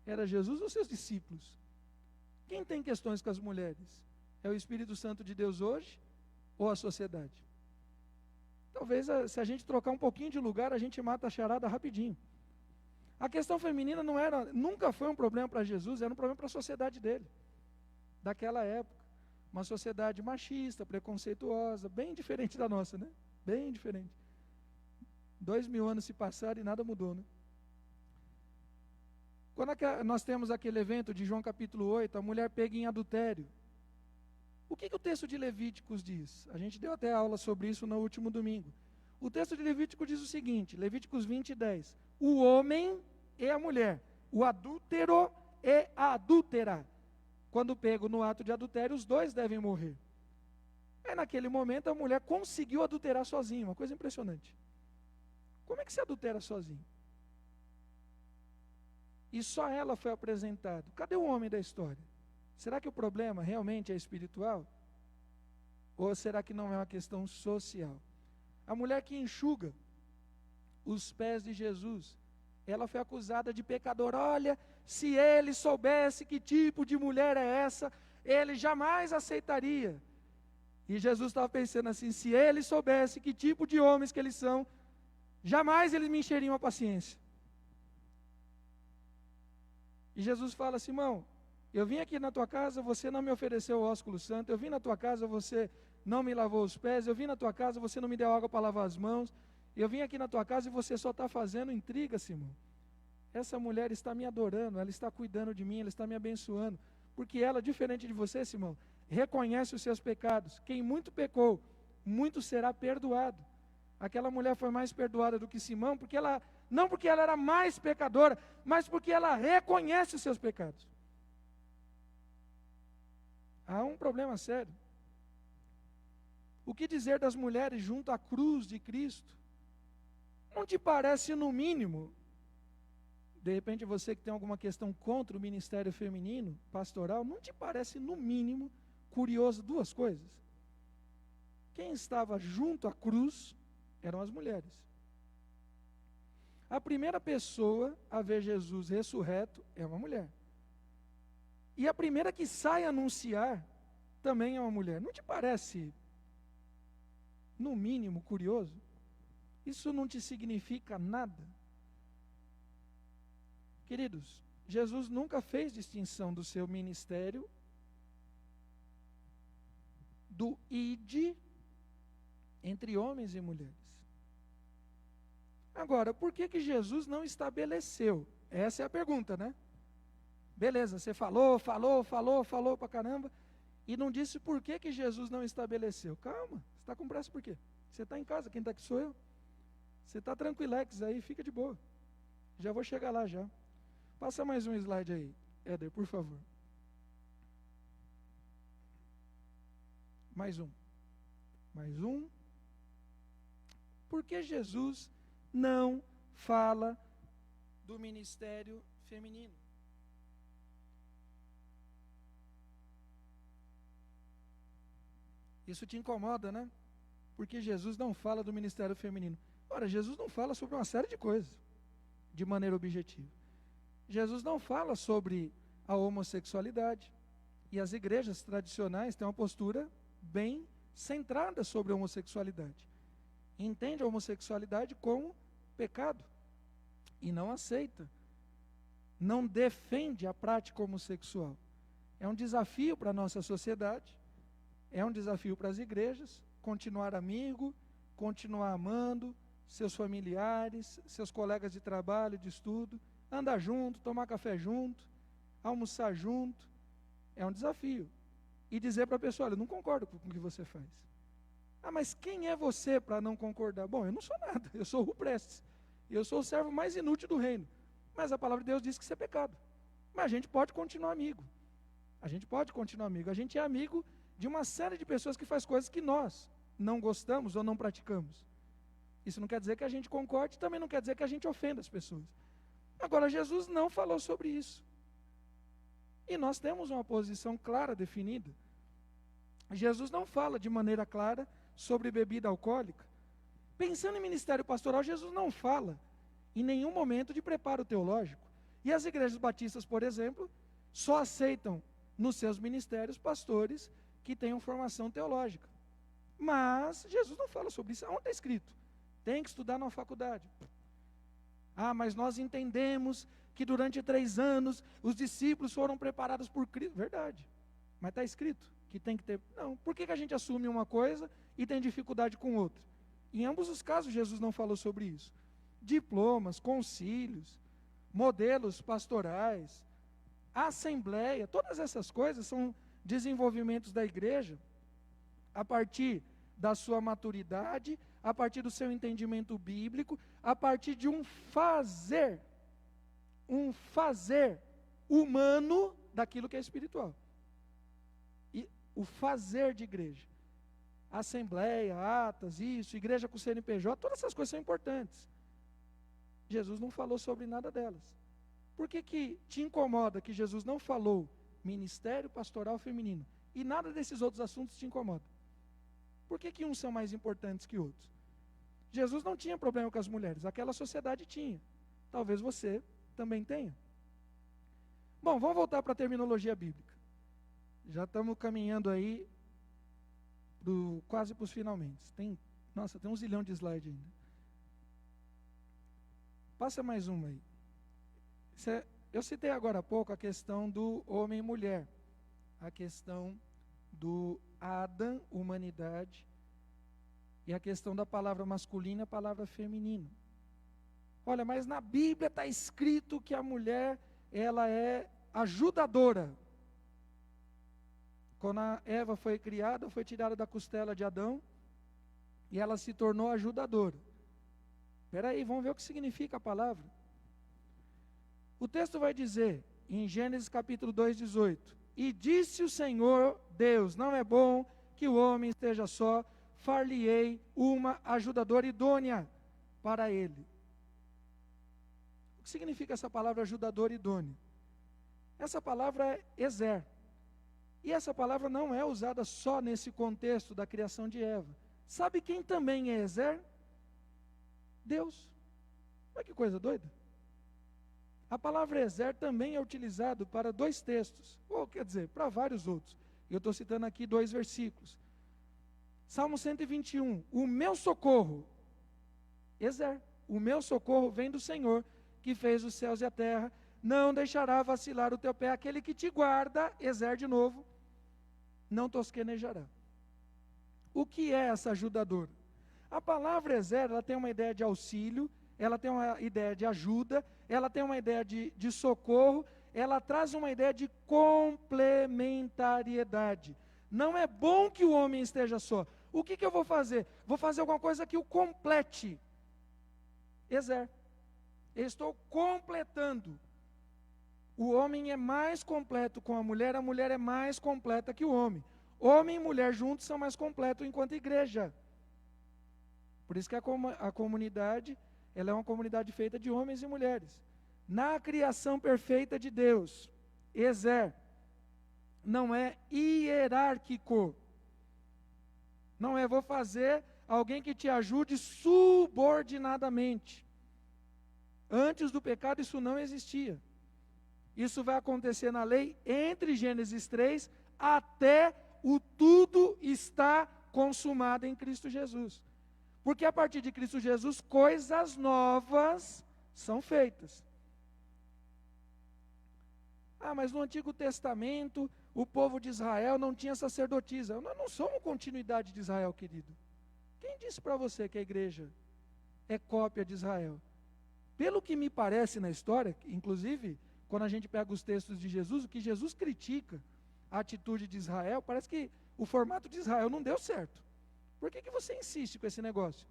A: Era Jesus ou seus discípulos? Quem tem questões com as mulheres? É o Espírito Santo de Deus hoje ou a sociedade? Talvez, se a gente trocar um pouquinho de lugar, a gente mata a charada rapidinho. A questão feminina nunca foi um problema para Jesus, era um problema para a sociedade dele, daquela época. Uma sociedade machista, preconceituosa, bem diferente da nossa, né? Bem diferente. 2000 anos se passaram e nada mudou, né? Quando nós temos aquele evento de João capítulo 8, a mulher pega em adultério. O que o texto de Levíticos diz? A gente deu até aula sobre isso no último domingo. O texto de Levítico diz o seguinte, Levíticos 20:10. O homem e a mulher, o adúltero e a adúltera, quando pego no ato de adultério, os dois devem morrer. Naquele momento a mulher conseguiu adulterar sozinha, uma coisa impressionante. Como é que se adultera sozinho? E só ela foi apresentada. Cadê o homem da história? Será que o problema realmente é espiritual? Ou será que não é uma questão social? A mulher que enxuga os pés de Jesus, ela foi acusada de pecadora. Olha, se ele soubesse que tipo de mulher é essa, ele jamais aceitaria. E Jesus estava pensando assim, se ele soubesse que tipo de homens que eles são, jamais eles me encheriam a paciência. E Jesus fala, Simão, Eu vim aqui na tua casa, você não me ofereceu o ósculo santo. Eu vim na tua casa, você não me lavou os pés. Eu vim na tua casa, você não me deu água para lavar as mãos. Eu vim aqui na tua casa e você só está fazendo intriga, Simão. Essa mulher está me adorando, ela está cuidando de mim, ela está me abençoando. Porque ela, diferente de você, Simão, reconhece os seus pecados. Quem muito pecou, muito será perdoado. Aquela mulher foi mais perdoada do que Simão, não porque ela era mais pecadora, mas porque ela reconhece os seus pecados. Há um problema sério. O que dizer das mulheres junto à cruz de Cristo? Não te parece, no mínimo, de repente você que tem alguma questão contra o ministério feminino, pastoral, não te parece, no mínimo, curioso duas coisas? Quem estava junto à cruz eram as mulheres. A primeira pessoa a ver Jesus ressurreto é uma mulher. E a primeira que sai a anunciar também é uma mulher. Não te parece, no mínimo, curioso? Isso não te significa nada? Queridos, Jesus nunca fez distinção do seu ministério, do ide, entre homens e mulheres. Agora, por que Jesus não estabeleceu? Essa é a pergunta, né? Beleza, você falou pra caramba, e não disse por que Jesus não estabeleceu. Calma, você está com pressa por quê? Você está em casa, quem está aqui sou eu. Você está tranquilex aí, fica de boa. Já vou chegar lá já. Passa mais um slide aí, Éder, por favor. Mais um. Por que Jesus não fala do ministério feminino? Isso te incomoda, né? Porque Jesus não fala do ministério feminino. Ora, Jesus não fala sobre uma série de coisas, de maneira objetiva. Jesus não fala sobre a homossexualidade. E as igrejas tradicionais têm uma postura bem centrada sobre a homossexualidade. Entende a homossexualidade como pecado. E não aceita. Não defende a prática homossexual. É um desafio para a nossa sociedade. É um desafio para as igrejas. Continuar amigo, continuar amando seus familiares, seus colegas de trabalho, de estudo. Andar junto, tomar café junto, almoçar junto. É um desafio. E dizer para a pessoa, olha, eu não concordo com o que você faz. Ah, mas quem é você para não concordar? Bom, eu não sou nada, eu sou o Prestes. Eu sou o servo mais inútil do reino. Mas a palavra de Deus diz que isso é pecado. Mas a gente pode continuar amigo. A gente é amigo de uma série de pessoas que faz coisas que nós não gostamos ou não praticamos. Isso não quer dizer que a gente concorde, também não quer dizer que a gente ofenda as pessoas. Agora, Jesus não falou sobre isso. E nós temos uma posição clara, definida. Jesus não fala de maneira clara sobre bebida alcoólica. Pensando em ministério pastoral, Jesus não fala em nenhum momento de preparo teológico. E as igrejas batistas, por exemplo, só aceitam nos seus ministérios pastores que tenham formação teológica. Mas Jesus não fala sobre isso. Onde está escrito? Tem que estudar na faculdade. Ah, mas nós entendemos que durante 3 anos os discípulos foram preparados por Cristo. Verdade. Mas está escrito que tem que ter. Não, por que a gente assume uma coisa e tem dificuldade com outra? Em ambos os casos, Jesus não falou sobre isso. Diplomas, concílios, modelos pastorais, assembleia, todas essas coisas são desenvolvimentos da igreja a partir da sua maturidade, a partir do seu entendimento bíblico, a partir de um fazer humano daquilo que é espiritual. E o fazer de igreja, assembleia, atas, isso, igreja com CNPJ, todas essas coisas são importantes. Jesus não falou sobre nada delas. Por que te incomoda que Jesus não falou ministério pastoral feminino e nada desses outros assuntos te incomoda? Por que uns são mais importantes que outros? Jesus não tinha problema com as mulheres, aquela sociedade tinha. Talvez você também tenha. Bom, vamos voltar para a terminologia bíblica. Já estamos caminhando aí quase para os finalmente. Tem um zilhão de slides ainda. Passa mais uma aí. eu citei agora há pouco a questão do homem e mulher, a questão do Adão, humanidade, e a questão da palavra masculina e a palavra feminina. Olha, mas na Bíblia está escrito que a mulher, ela é ajudadora. Quando a Eva foi criada, foi tirada da costela de Adão, e ela se tornou ajudadora. Espera aí, vamos ver o que significa a palavra. O texto vai dizer, em Gênesis capítulo 2, 18, e disse o Senhor Deus, não é bom que o homem esteja só, far-lhe-ei uma ajudadora idônea para ele. O que significa essa palavra ajudadora idônea? Essa palavra é ezer. E essa palavra não é usada só nesse contexto da criação de Eva. Sabe quem também é ezer? Deus. Olha que coisa doida. A palavra ezer também é utilizado para dois textos, ou quer dizer, para vários outros. Eu estou citando aqui 2 versículos. Salmo 121, o meu socorro, ezer, o meu socorro vem do Senhor, que fez os céus e a terra, não deixará vacilar o teu pé, aquele que te guarda, ezer de novo, não tosquenejará. O que é essa ajudadora? A palavra ezer, ela tem uma ideia de auxílio, ela tem uma ideia de ajuda, ela tem uma ideia de socorro, ela traz uma ideia de complementariedade. Não é bom que o homem esteja só. O que eu vou fazer? Vou fazer alguma coisa que o complete. Ezer. Eu estou completando. O homem é mais completo com a mulher é mais completa que o homem. Homem e mulher juntos são mais completos enquanto igreja. Por isso que a comunidade, ela é uma comunidade feita de homens e mulheres. Na criação perfeita de Deus, ezer não é hierárquico. Não é, vou fazer alguém que te ajude subordinadamente. Antes do pecado isso não existia. Isso vai acontecer na lei entre Gênesis 3 até o tudo está consumado em Cristo Jesus. Porque a partir de Cristo Jesus, coisas novas são feitas. Ah, mas no Antigo Testamento, o povo de Israel não tinha sacerdotisa. Nós não somos continuidade de Israel, querido. Quem disse para você que a igreja é cópia de Israel? Pelo que me parece na história, inclusive, quando a gente pega os textos de Jesus, o que Jesus critica a atitude de Israel, parece que o formato de Israel não deu certo. Por que você insiste com esse negócio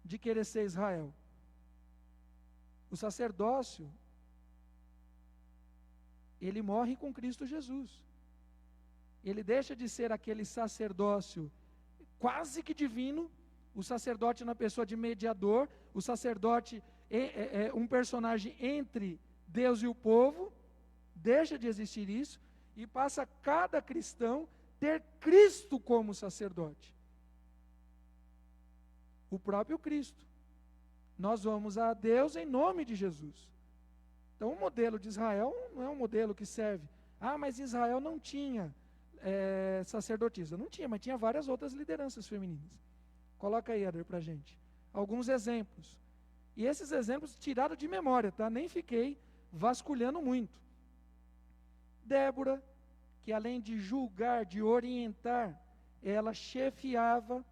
A: de querer ser Israel? O sacerdócio, ele morre com Cristo Jesus. Ele deixa de ser aquele sacerdócio quase que divino, o sacerdote na pessoa de mediador, o sacerdote é um personagem entre Deus e o povo, deixa de existir isso, e passa cada cristão ter Cristo como sacerdote. O próprio Cristo. Nós vamos a Deus em nome de Jesus. Então o modelo de Israel não é um modelo que serve. Ah, mas Israel não tinha sacerdotisa. Não tinha, mas tinha várias outras lideranças femininas. Coloca aí, Eder, para a gente. Alguns exemplos. E esses exemplos tiraram de memória, tá? Nem fiquei vasculhando muito. Débora, que além de julgar, de orientar, ela chefiava.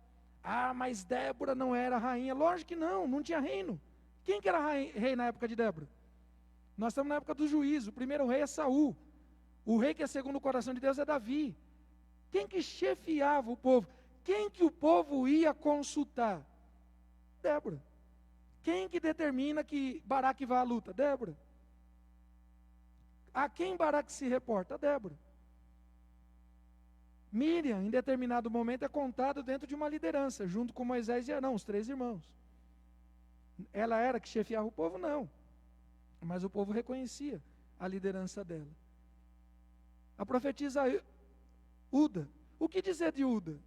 A: Ah, mas Débora não era rainha. Lógico que não, não tinha reino. Quem que era rei na época de Débora? Nós estamos na época do juízo. O primeiro rei é Saul. O rei que é segundo o coração de Deus é Davi. Quem que chefiava o povo? Quem que o povo ia consultar? Débora. Quem que determina que Baraque vá à luta? Débora. A quem Baraque se reporta? Débora. Miriam, em determinado momento, é contado dentro de uma liderança, junto com Moisés e Arão, os 3 irmãos. Ela era que chefiava o povo? Não. Mas o povo reconhecia a liderança dela. A profetisa Uda. O que dizer de Uda?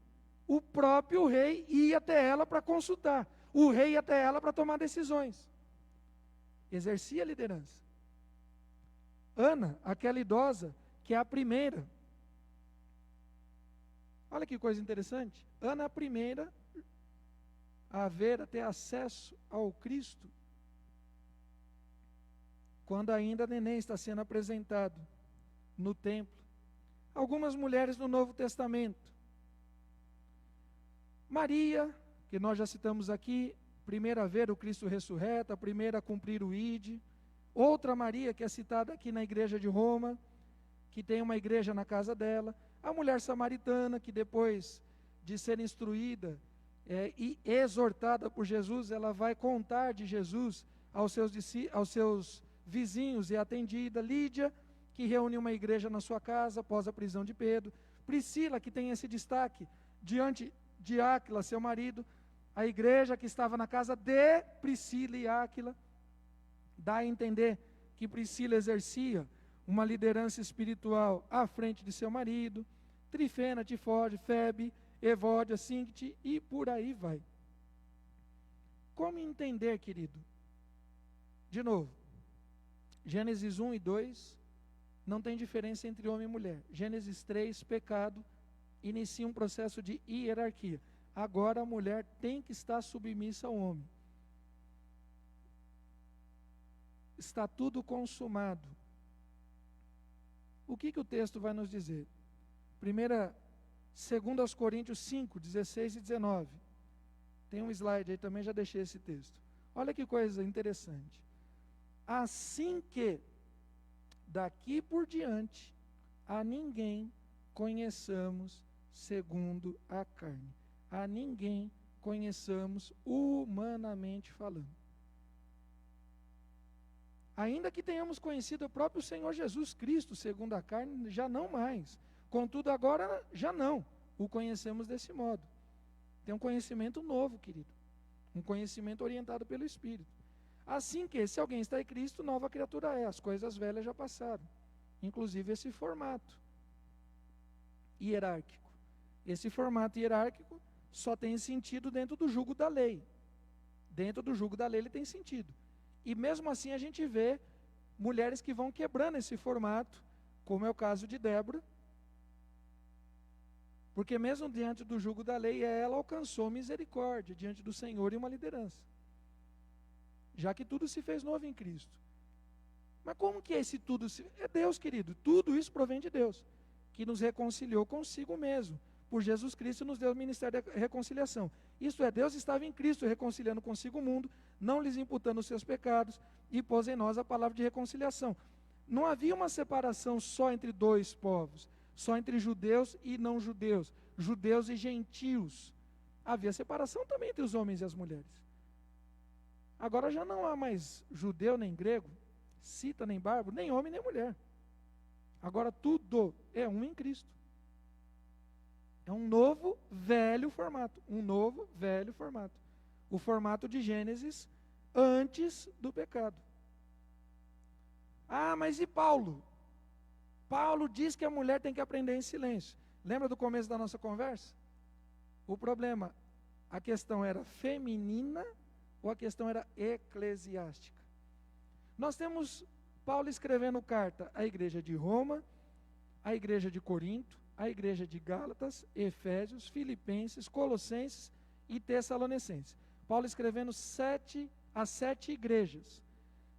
A: O próprio rei ia até ela para consultar. O rei ia até ela para tomar decisões. Exercia a liderança. Ana, aquela idosa, que é a primeira. Olha que coisa interessante. Ana é a primeira a ter acesso ao Cristo. quando ainda neném está sendo apresentado no templo. Algumas mulheres no Novo Testamento. Maria, que nós já citamos aqui, primeira a ver o Cristo ressurreto, a primeira a cumprir o ID. Outra Maria, que é citada aqui na igreja de Roma, que tem uma igreja na casa dela. A mulher samaritana, que depois de ser instruída e exortada por Jesus, ela vai contar de Jesus aos seus vizinhos e atendida. Lídia, que reúne uma igreja na sua casa após a prisão de Pedro. Priscila, que tem esse destaque diante de Áquila, seu marido. A igreja que estava na casa de Priscila e Áquila. Dá a entender que Priscila exercia uma liderança espiritual à frente de seu marido. Trifena, Tifode, Febe, Evódia, Sinti e por aí vai. Como entender, querido? De novo, Gênesis 1 e 2 não tem diferença entre homem e mulher. Gênesis 3, pecado, inicia um processo de hierarquia. Agora a mulher tem que estar submissa ao homem. Está tudo consumado. O que o texto vai nos dizer? 2 Coríntios 5, 16 e 19. Tem um slide aí também, já deixei esse texto. Olha que coisa interessante. Assim que, daqui por diante, a ninguém conheçamos segundo a carne. A ninguém conheçamos humanamente falando. Ainda que tenhamos conhecido o próprio Senhor Jesus Cristo, segundo a carne, já não mais. Contudo, agora já não o conhecemos desse modo. Tem um conhecimento novo, querido. Um conhecimento orientado pelo Espírito. Assim que, se alguém está em Cristo, nova criatura é. As coisas velhas já passaram. Inclusive esse formato hierárquico. Esse formato hierárquico só tem sentido dentro do jugo da lei. Dentro do jugo da lei ele tem sentido. E mesmo assim a gente vê mulheres que vão quebrando esse formato, como é o caso de Débora, porque mesmo diante do jugo da lei, ela alcançou misericórdia diante do Senhor e uma liderança, já que tudo se fez novo em Cristo. Mas como que é esse tudo? É Deus, querido, tudo isso provém de Deus, que nos reconciliou consigo mesmo, por Jesus Cristo nos deu o ministério da reconciliação. Isto é, Deus estava em Cristo reconciliando consigo o mundo, não lhes imputando os seus pecados, e pôs em nós a palavra de reconciliação. Não havia uma separação só entre dois povos, só entre judeus e não judeus, judeus e gentios. Havia separação também entre os homens e as mulheres. Agora já não há mais judeu nem grego, cita nem bárbaro, nem homem nem mulher. Agora tudo é um em Cristo. É um novo, velho formato. Um novo, velho formato. O formato de Gênesis antes do pecado. Ah, mas e Paulo? Paulo diz que a mulher tem que aprender em silêncio. Lembra do começo da nossa conversa? O problema, a questão era feminina ou a questão era eclesiástica? Nós temos Paulo escrevendo carta à igreja de Roma, à igreja de Corinto, à igreja de Gálatas, Efésios, Filipenses, Colossenses e Tessalonicenses. Paulo escrevendo as sete igrejas,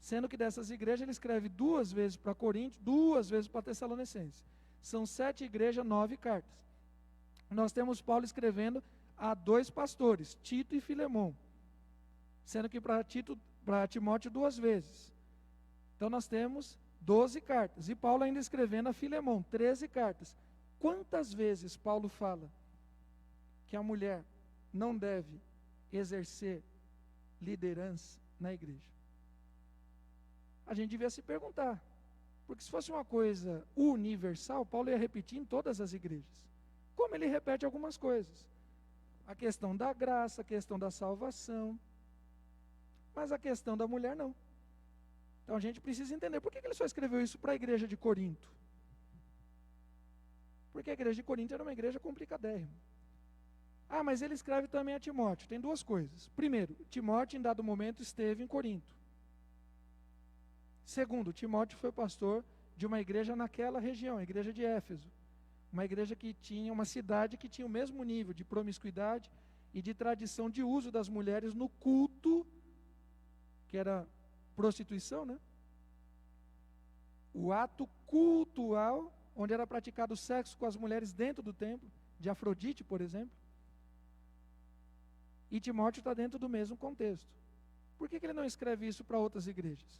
A: sendo que dessas igrejas ele escreve 2 vezes para Corinto, 2 vezes para Tessalonicenses. São 7 igrejas, 9 cartas. Nós temos Paulo escrevendo a 2 pastores, Tito e Filemão, sendo que para Timóteo 2 vezes. Então nós temos 12 cartas. E Paulo ainda escrevendo a Filemão, 13 cartas. Quantas vezes Paulo fala que a mulher não deve exercer liderança na igreja? A gente devia se perguntar, porque se fosse uma coisa universal, Paulo ia repetir em todas as igrejas, como ele repete algumas coisas. A questão da graça, a questão da salvação, mas a questão da mulher não. Então a gente precisa entender, por que ele só escreveu isso para a igreja de Corinto? Porque a igreja de Corinto era uma igreja complicadérrima. Ah, mas ele escreve também a Timóteo. Tem 2 coisas. Primeiro, Timóteo em dado momento esteve em Corinto. Segundo, Timóteo foi pastor de uma igreja naquela região, a igreja de Éfeso. Uma igreja que tinha, uma cidade que tinha o mesmo nível de promiscuidade e de tradição de uso das mulheres no culto, que era prostituição, né? o ato cultual, onde era praticado o sexo com as mulheres dentro do templo, de Afrodite, por exemplo. E Timóteo está dentro do mesmo contexto. Por que ele não escreve isso para outras igrejas?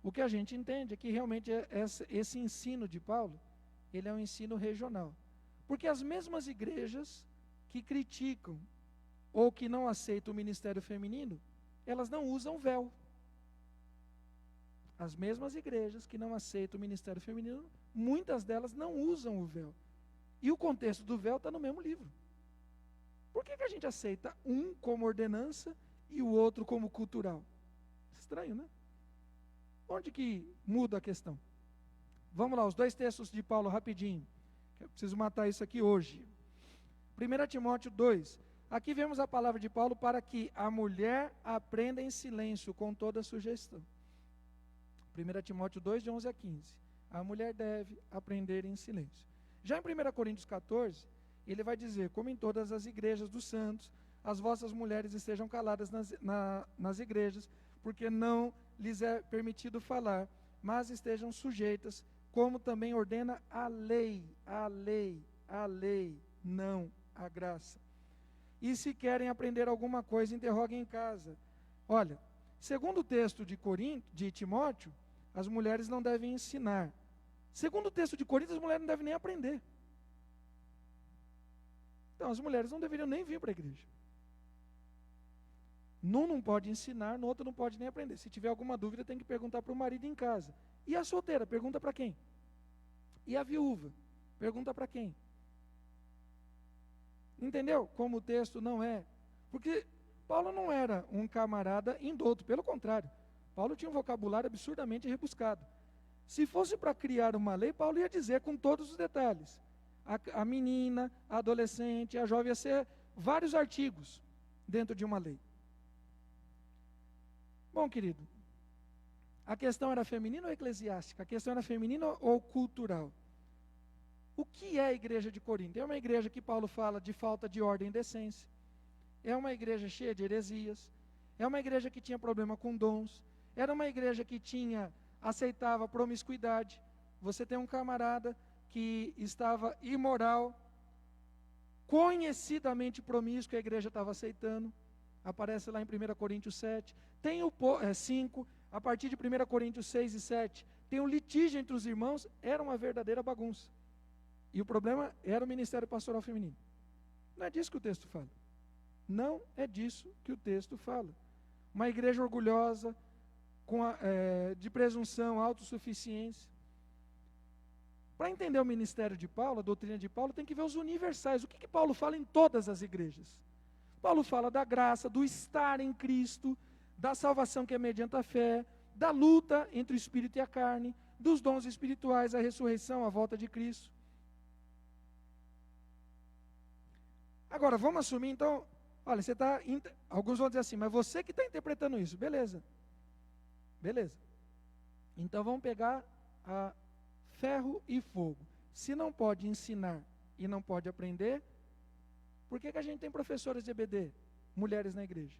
A: O que a gente entende é que realmente esse ensino de Paulo, ele é um ensino regional. Porque as mesmas igrejas que criticam ou que não aceitam o ministério feminino, elas não usam véu. As mesmas igrejas que não aceitam o ministério feminino, muitas delas não usam o véu. E o contexto do véu está no mesmo livro. Por que a gente aceita um como ordenança e o outro como cultural? Estranho, né? Onde que muda a questão? Vamos lá, os dois textos de Paulo rapidinho. Eu preciso matar isso aqui hoje. 1 Timóteo 2. Aqui vemos a palavra de Paulo para que a mulher aprenda em silêncio com toda a sugestão. 1 Timóteo 2, de 11 a 15. A mulher deve aprender em silêncio. Já em 1 Coríntios 14, ele vai dizer, como em todas as igrejas dos santos, as vossas mulheres estejam caladas nas igrejas, porque não lhes é permitido falar, mas estejam sujeitas, como também ordena a lei, não a graça. E se querem aprender alguma coisa, interroguem em casa. Olha, segundo o texto de Timóteo, as mulheres não devem ensinar. Segundo o texto de Coríntios, as mulheres não devem nem aprender. Então, as mulheres não deveriam nem vir para a igreja. Num não pode ensinar, no outro não pode nem aprender. Se tiver alguma dúvida, tem que perguntar para o marido em casa. E a solteira, pergunta para quem? E a viúva, pergunta para quem? Entendeu? Como o texto não é. Porque Paulo não era um camarada indouto, pelo contrário. Paulo tinha um vocabulário absurdamente rebuscado. Se fosse para criar uma lei, Paulo ia dizer com todos os detalhes. A menina, a adolescente, a jovem, ia ser vários artigos dentro de uma lei. Bom, querido, a questão era feminina ou eclesiástica? A questão era feminina ou cultural? O que é a igreja de Corinto? É uma igreja que Paulo fala de falta de ordem e decência. É uma igreja cheia de heresias. É uma igreja que tinha problema com dons. Era uma igreja que aceitava promiscuidade. Você tem um camarada que estava imoral, conhecidamente promíscuo, a igreja estava aceitando. Aparece lá em 1 Coríntios 7. Tem o 5, a partir de 1 Coríntios 6 e 7, tem um litígio entre os irmãos, era uma verdadeira bagunça. E o problema era o ministério pastoral feminino. Não é disso que o texto fala. Não é disso que o texto fala. Uma igreja orgulhosa, de presunção, autossuficiência. Para entender o ministério de Paulo, a doutrina de Paulo, tem que ver os universais. O que Paulo fala em todas as igrejas? Paulo fala da graça, do estar em Cristo, da salvação que é mediante a fé, da luta entre o espírito e a carne, dos dons espirituais, a ressurreição, a volta de Cristo. Agora, vamos assumir então, olha, alguns vão dizer assim, mas você que está interpretando isso, beleza. Então vamos pegar a ferro e fogo. Se não pode ensinar e não pode aprender, por que a gente tem professoras de EBD, mulheres na igreja?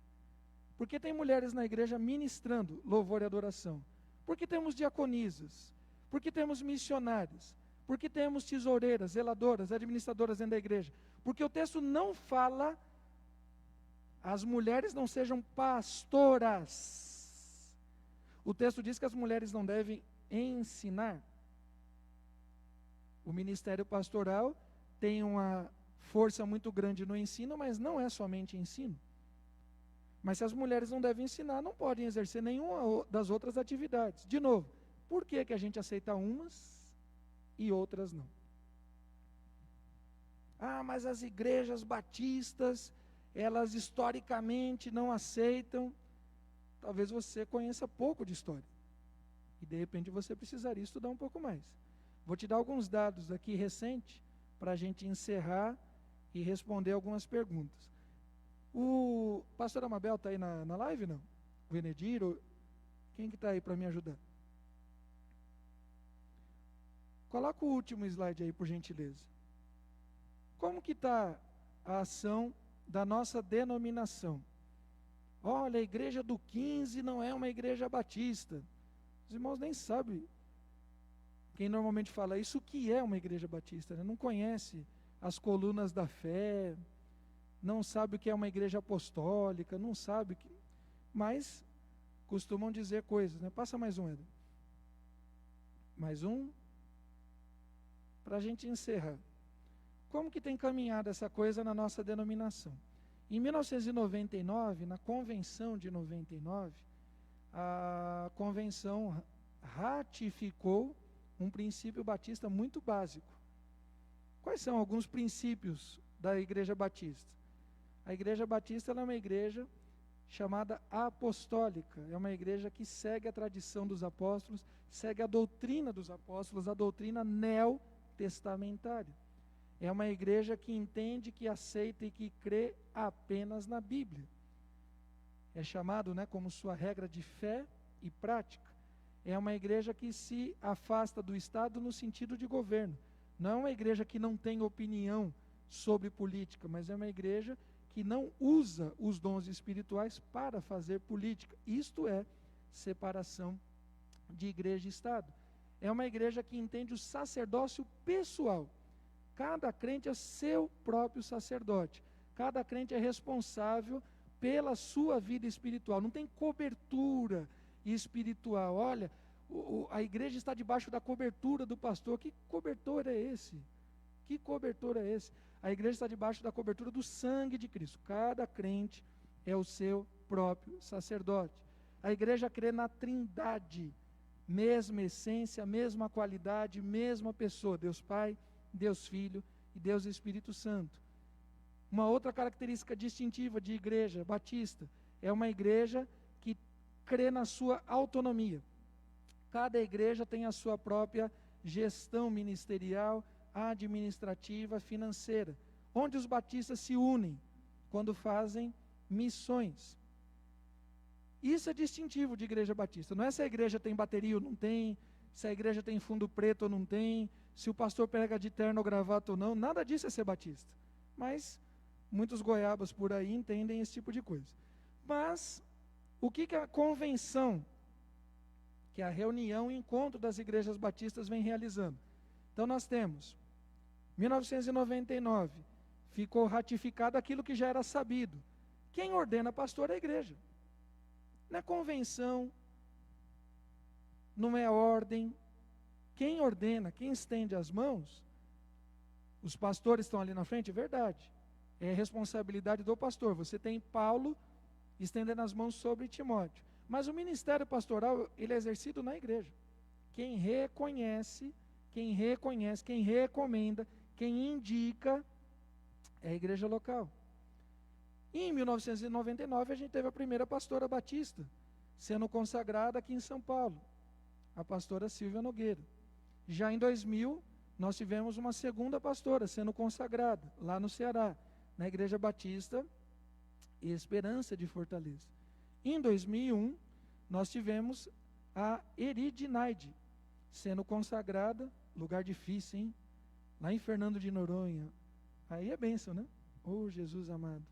A: Por que tem mulheres na igreja ministrando louvor e adoração? Por que temos diaconisas? Por que temos missionárias? Por que temos tesoureiras, zeladoras, administradoras dentro da igreja? Porque o texto não fala, as mulheres não sejam pastoras. O texto diz que as mulheres não devem ensinar. O ministério pastoral tem uma força muito grande no ensino, mas não é somente ensino. Mas se as mulheres não devem ensinar, não podem exercer nenhuma das outras atividades. De novo, por que a gente aceita umas e outras não? Mas as igrejas batistas, elas historicamente não aceitam. Talvez você conheça pouco de história. E de repente você precisaria estudar um pouco mais. Vou te dar alguns dados aqui recentes, para a gente encerrar e responder algumas perguntas. O pastor Amabel está aí na live, não? O Enedir, quem que está aí para me ajudar? Coloca o último slide aí, por gentileza. Como que está a ação da nossa denominação? Olha, a igreja do 15 não é uma igreja batista. Os irmãos nem sabem, quem normalmente fala isso, o que é uma igreja batista, né? Não conhece as colunas da fé, não sabe o que é uma igreja apostólica, não sabe, mas costumam dizer coisas, né? Passa mais um, Eder. Mais um, para a gente encerrar. Como que tem caminhado essa coisa na nossa denominação? Em 1999, na convenção de 99, a convenção ratificou um princípio batista muito básico. Quais são alguns princípios da Igreja Batista? A Igreja Batista ela é uma igreja chamada apostólica, é uma igreja que segue a tradição dos apóstolos, segue a doutrina dos apóstolos, a doutrina neotestamentária. É uma igreja que entende, que aceita e que crê apenas na Bíblia. É chamado, né, como sua regra de fé e prática. É uma igreja que se afasta do Estado no sentido de governo. Não é uma igreja que não tem opinião sobre política, mas é uma igreja que não usa os dons espirituais para fazer política. Isto é separação de igreja e Estado. É uma igreja que entende o sacerdócio pessoal. Cada crente é seu próprio sacerdote. Cada crente é responsável pela sua vida espiritual. Não tem cobertura espiritual. Olha, a igreja está debaixo da cobertura do pastor. Que cobertor é esse? Que cobertor é esse? A igreja está debaixo da cobertura do sangue de Cristo. Cada crente é o seu próprio sacerdote. A igreja crê na Trindade, mesma essência, mesma qualidade, mesma pessoa, Deus Pai, Deus Filho e Deus Espírito Santo. Uma outra característica distintiva de igreja batista é uma igreja que crê na sua autonomia. Cada igreja tem a sua própria gestão ministerial, administrativa, financeira, onde os batistas se unem quando fazem missões. Isso é distintivo de igreja batista. Não é se a igreja tem bateria ou não tem, se a igreja tem fundo preto ou não tem, se o pastor prega de terno ou gravata ou não, nada disso é ser batista. Mas muitos goiabas por aí entendem esse tipo de coisa. Mas o que a convenção, que é a reunião e encontro das igrejas batistas vem realizando? Então nós temos 1999, ficou ratificado aquilo que já era sabido. Quem ordena pastor é a igreja. Não é convenção, não é ordem. Quem ordena, quem estende as mãos, os pastores estão ali na frente, é verdade. É responsabilidade do pastor. Você tem Paulo estendendo as mãos sobre Timóteo. Mas o ministério pastoral, ele é exercido na igreja. Quem reconhece, quem recomenda, quem indica é a igreja local. E em 1999 a gente teve a primeira pastora batista sendo consagrada aqui em São Paulo, a pastora Silvia Nogueira. Já em 2000 nós tivemos uma segunda pastora sendo consagrada lá no Ceará, na Igreja Batista Esperança de Fortaleza. Em 2001 nós tivemos a Eridinaide sendo consagrada, lugar difícil, hein? Lá em Fernando de Noronha. Aí é bênção, né? Oh, Jesus amado.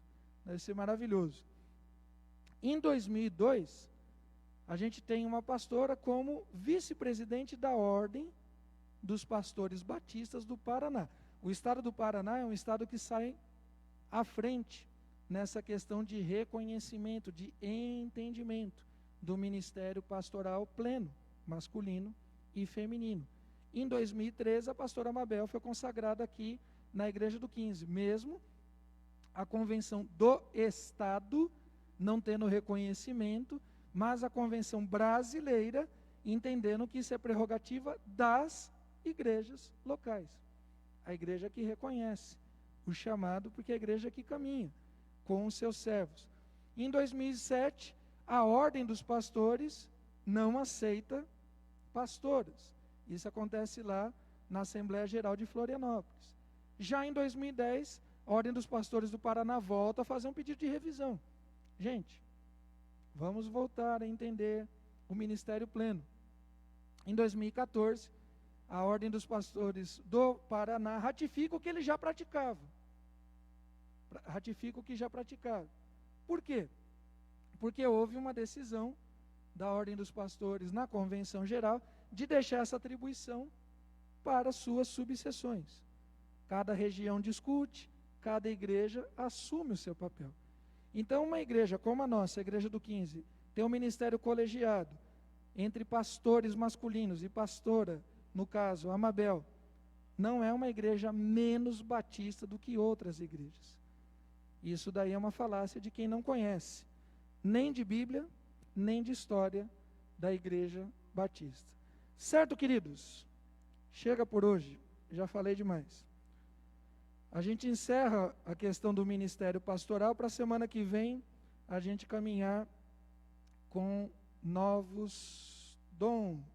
A: Deve ser maravilhoso. Em 2002, a gente tem uma pastora como vice-presidente da Ordem dos Pastores Batistas do Paraná. O estado do Paraná é um estado que sai à frente nessa questão de reconhecimento, de entendimento do ministério pastoral pleno, masculino e feminino. Em 2013, a pastora Mabel foi consagrada aqui na Igreja do 15, mesmo a convenção do Estado não tendo reconhecimento, mas a convenção brasileira entendendo que isso é prerrogativa das igrejas locais. A igreja que reconhece o chamado, porque é a igreja que caminha com os seus servos. Em 2007, a Ordem dos Pastores não aceita pastoras. Isso acontece lá na Assembleia Geral de Florianópolis. Já em 2010, a Ordem dos Pastores do Paraná volta a fazer um pedido de revisão. Gente, vamos voltar a entender o ministério pleno. Em 2014, a Ordem dos Pastores do Paraná ratifica o que ele já praticava. Ratifica o que já praticava. Por quê? Porque houve uma decisão da Ordem dos Pastores na Convenção Geral de deixar essa atribuição para suas subseções. Cada região discute, cada igreja assume o seu papel. Então, uma igreja como a nossa, a Igreja do 15, tem um ministério colegiado entre pastores masculinos e pastora, no caso, a Mabel, não é uma igreja menos batista do que outras igrejas. Isso daí é uma falácia de quem não conhece, nem de Bíblia, nem de história da Igreja Batista. Certo, queridos? Chega por hoje, já falei demais. A gente encerra a questão do ministério pastoral para a semana que vem a gente caminhar com novos dons.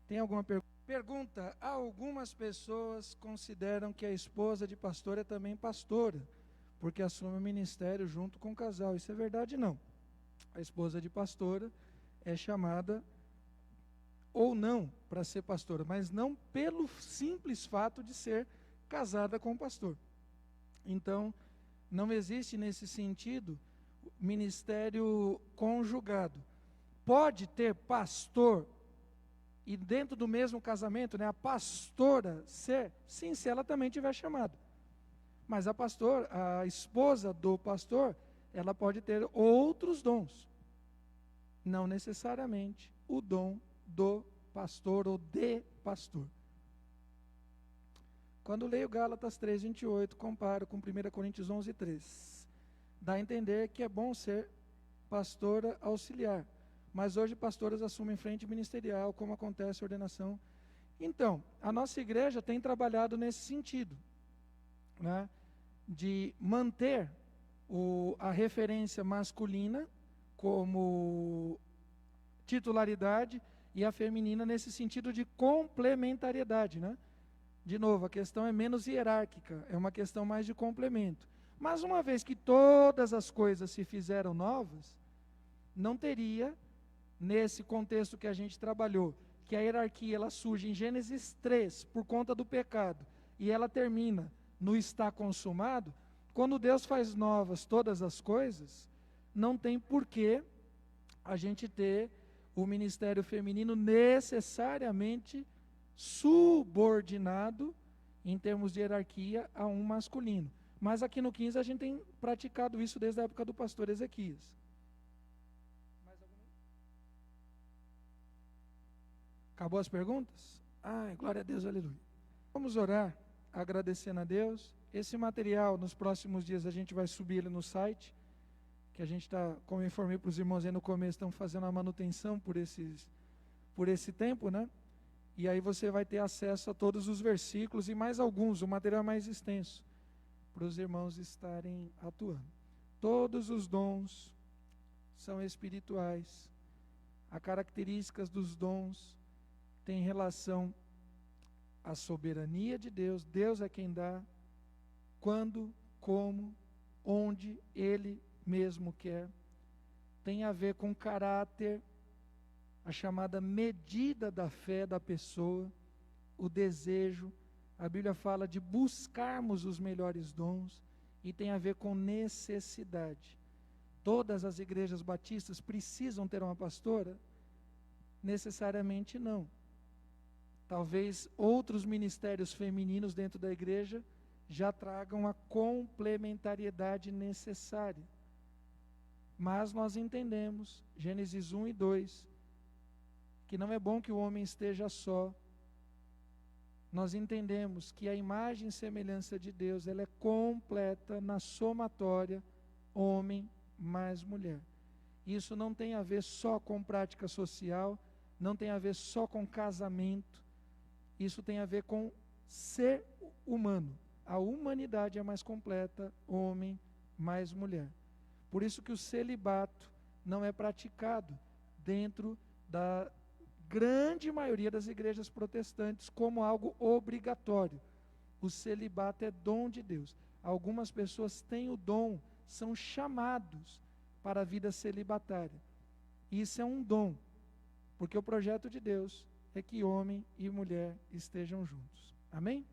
A: Tem alguma pergunta? Pergunta: algumas pessoas consideram que a esposa de pastor é também pastora, porque assume o ministério junto com o casal. Isso é verdade? Não. A esposa de pastora é chamada ou não para ser pastora, mas não pelo simples fato de ser casada com o pastor. Então, não existe nesse sentido ministério conjugado. Pode ter pastor e dentro do mesmo casamento, né, a pastora ser, sim, se ela também tiver chamado. Mas a esposa do pastor, ela pode ter outros dons. Não necessariamente o dom do pastor ou de pastor. Quando leio Gálatas 3:28, comparo com 1 Coríntios 11:3. Dá a entender que é bom ser pastora auxiliar. Mas hoje pastoras assumem frente ministerial, como acontece a ordenação. Então, a nossa igreja tem trabalhado nesse sentido, né, de manter a referência masculina como titularidade e a feminina nesse sentido de complementariedade, né? De novo, a questão é menos hierárquica, é uma questão mais de complemento. Mas uma vez que todas as coisas se fizeram novas, não teria, nesse contexto que a gente trabalhou, que a hierarquia ela surge em Gênesis 3 por conta do pecado, e ela termina no está consumado. Quando Deus faz novas todas as coisas, não tem porquê a gente ter o ministério feminino necessariamente subordinado, em termos de hierarquia, a um masculino. Mas aqui no 15 a gente tem praticado isso desde a época do pastor Ezequias. Mais alguma? Acabou as perguntas? Ai, glória a Deus, aleluia. Vamos orar, agradecendo a Deus. Esse material, nos próximos dias, a gente vai subir ele no site, que a gente está, como eu informei para os irmãos aí no começo, estão fazendo a manutenção por esse tempo, né? E aí você vai ter acesso a todos os versículos e mais alguns, o material mais extenso, para os irmãos estarem atuando. Todos os dons são espirituais. As características dos dons têm relação à soberania de Deus. Deus é quem dá, quando, como, onde Ele mesmo quer. Tem a ver com caráter, a chamada medida da fé da pessoa, o desejo. A Bíblia fala de buscarmos os melhores dons e tem a ver com necessidade. Todas as igrejas batistas precisam ter uma pastora? Necessariamente não. Talvez outros ministérios femininos dentro da igreja já tragam a complementariedade necessária. Mas nós entendemos, Gênesis 1 e 2, que não é bom que o homem esteja só. Nós entendemos que a imagem e semelhança de Deus, ela é completa na somatória homem mais mulher. Isso não tem a ver só com prática social, não tem a ver só com casamento, isso tem a ver com ser humano. A humanidade é mais completa, homem mais mulher. Por isso que o celibato não é praticado dentro da grande maioria das igrejas protestantes como algo obrigatório. O celibato é dom de Deus. Algumas pessoas têm o dom, são chamados para a vida celibatária. Isso é um dom, porque o projeto de Deus é que homem e mulher estejam juntos. Amém?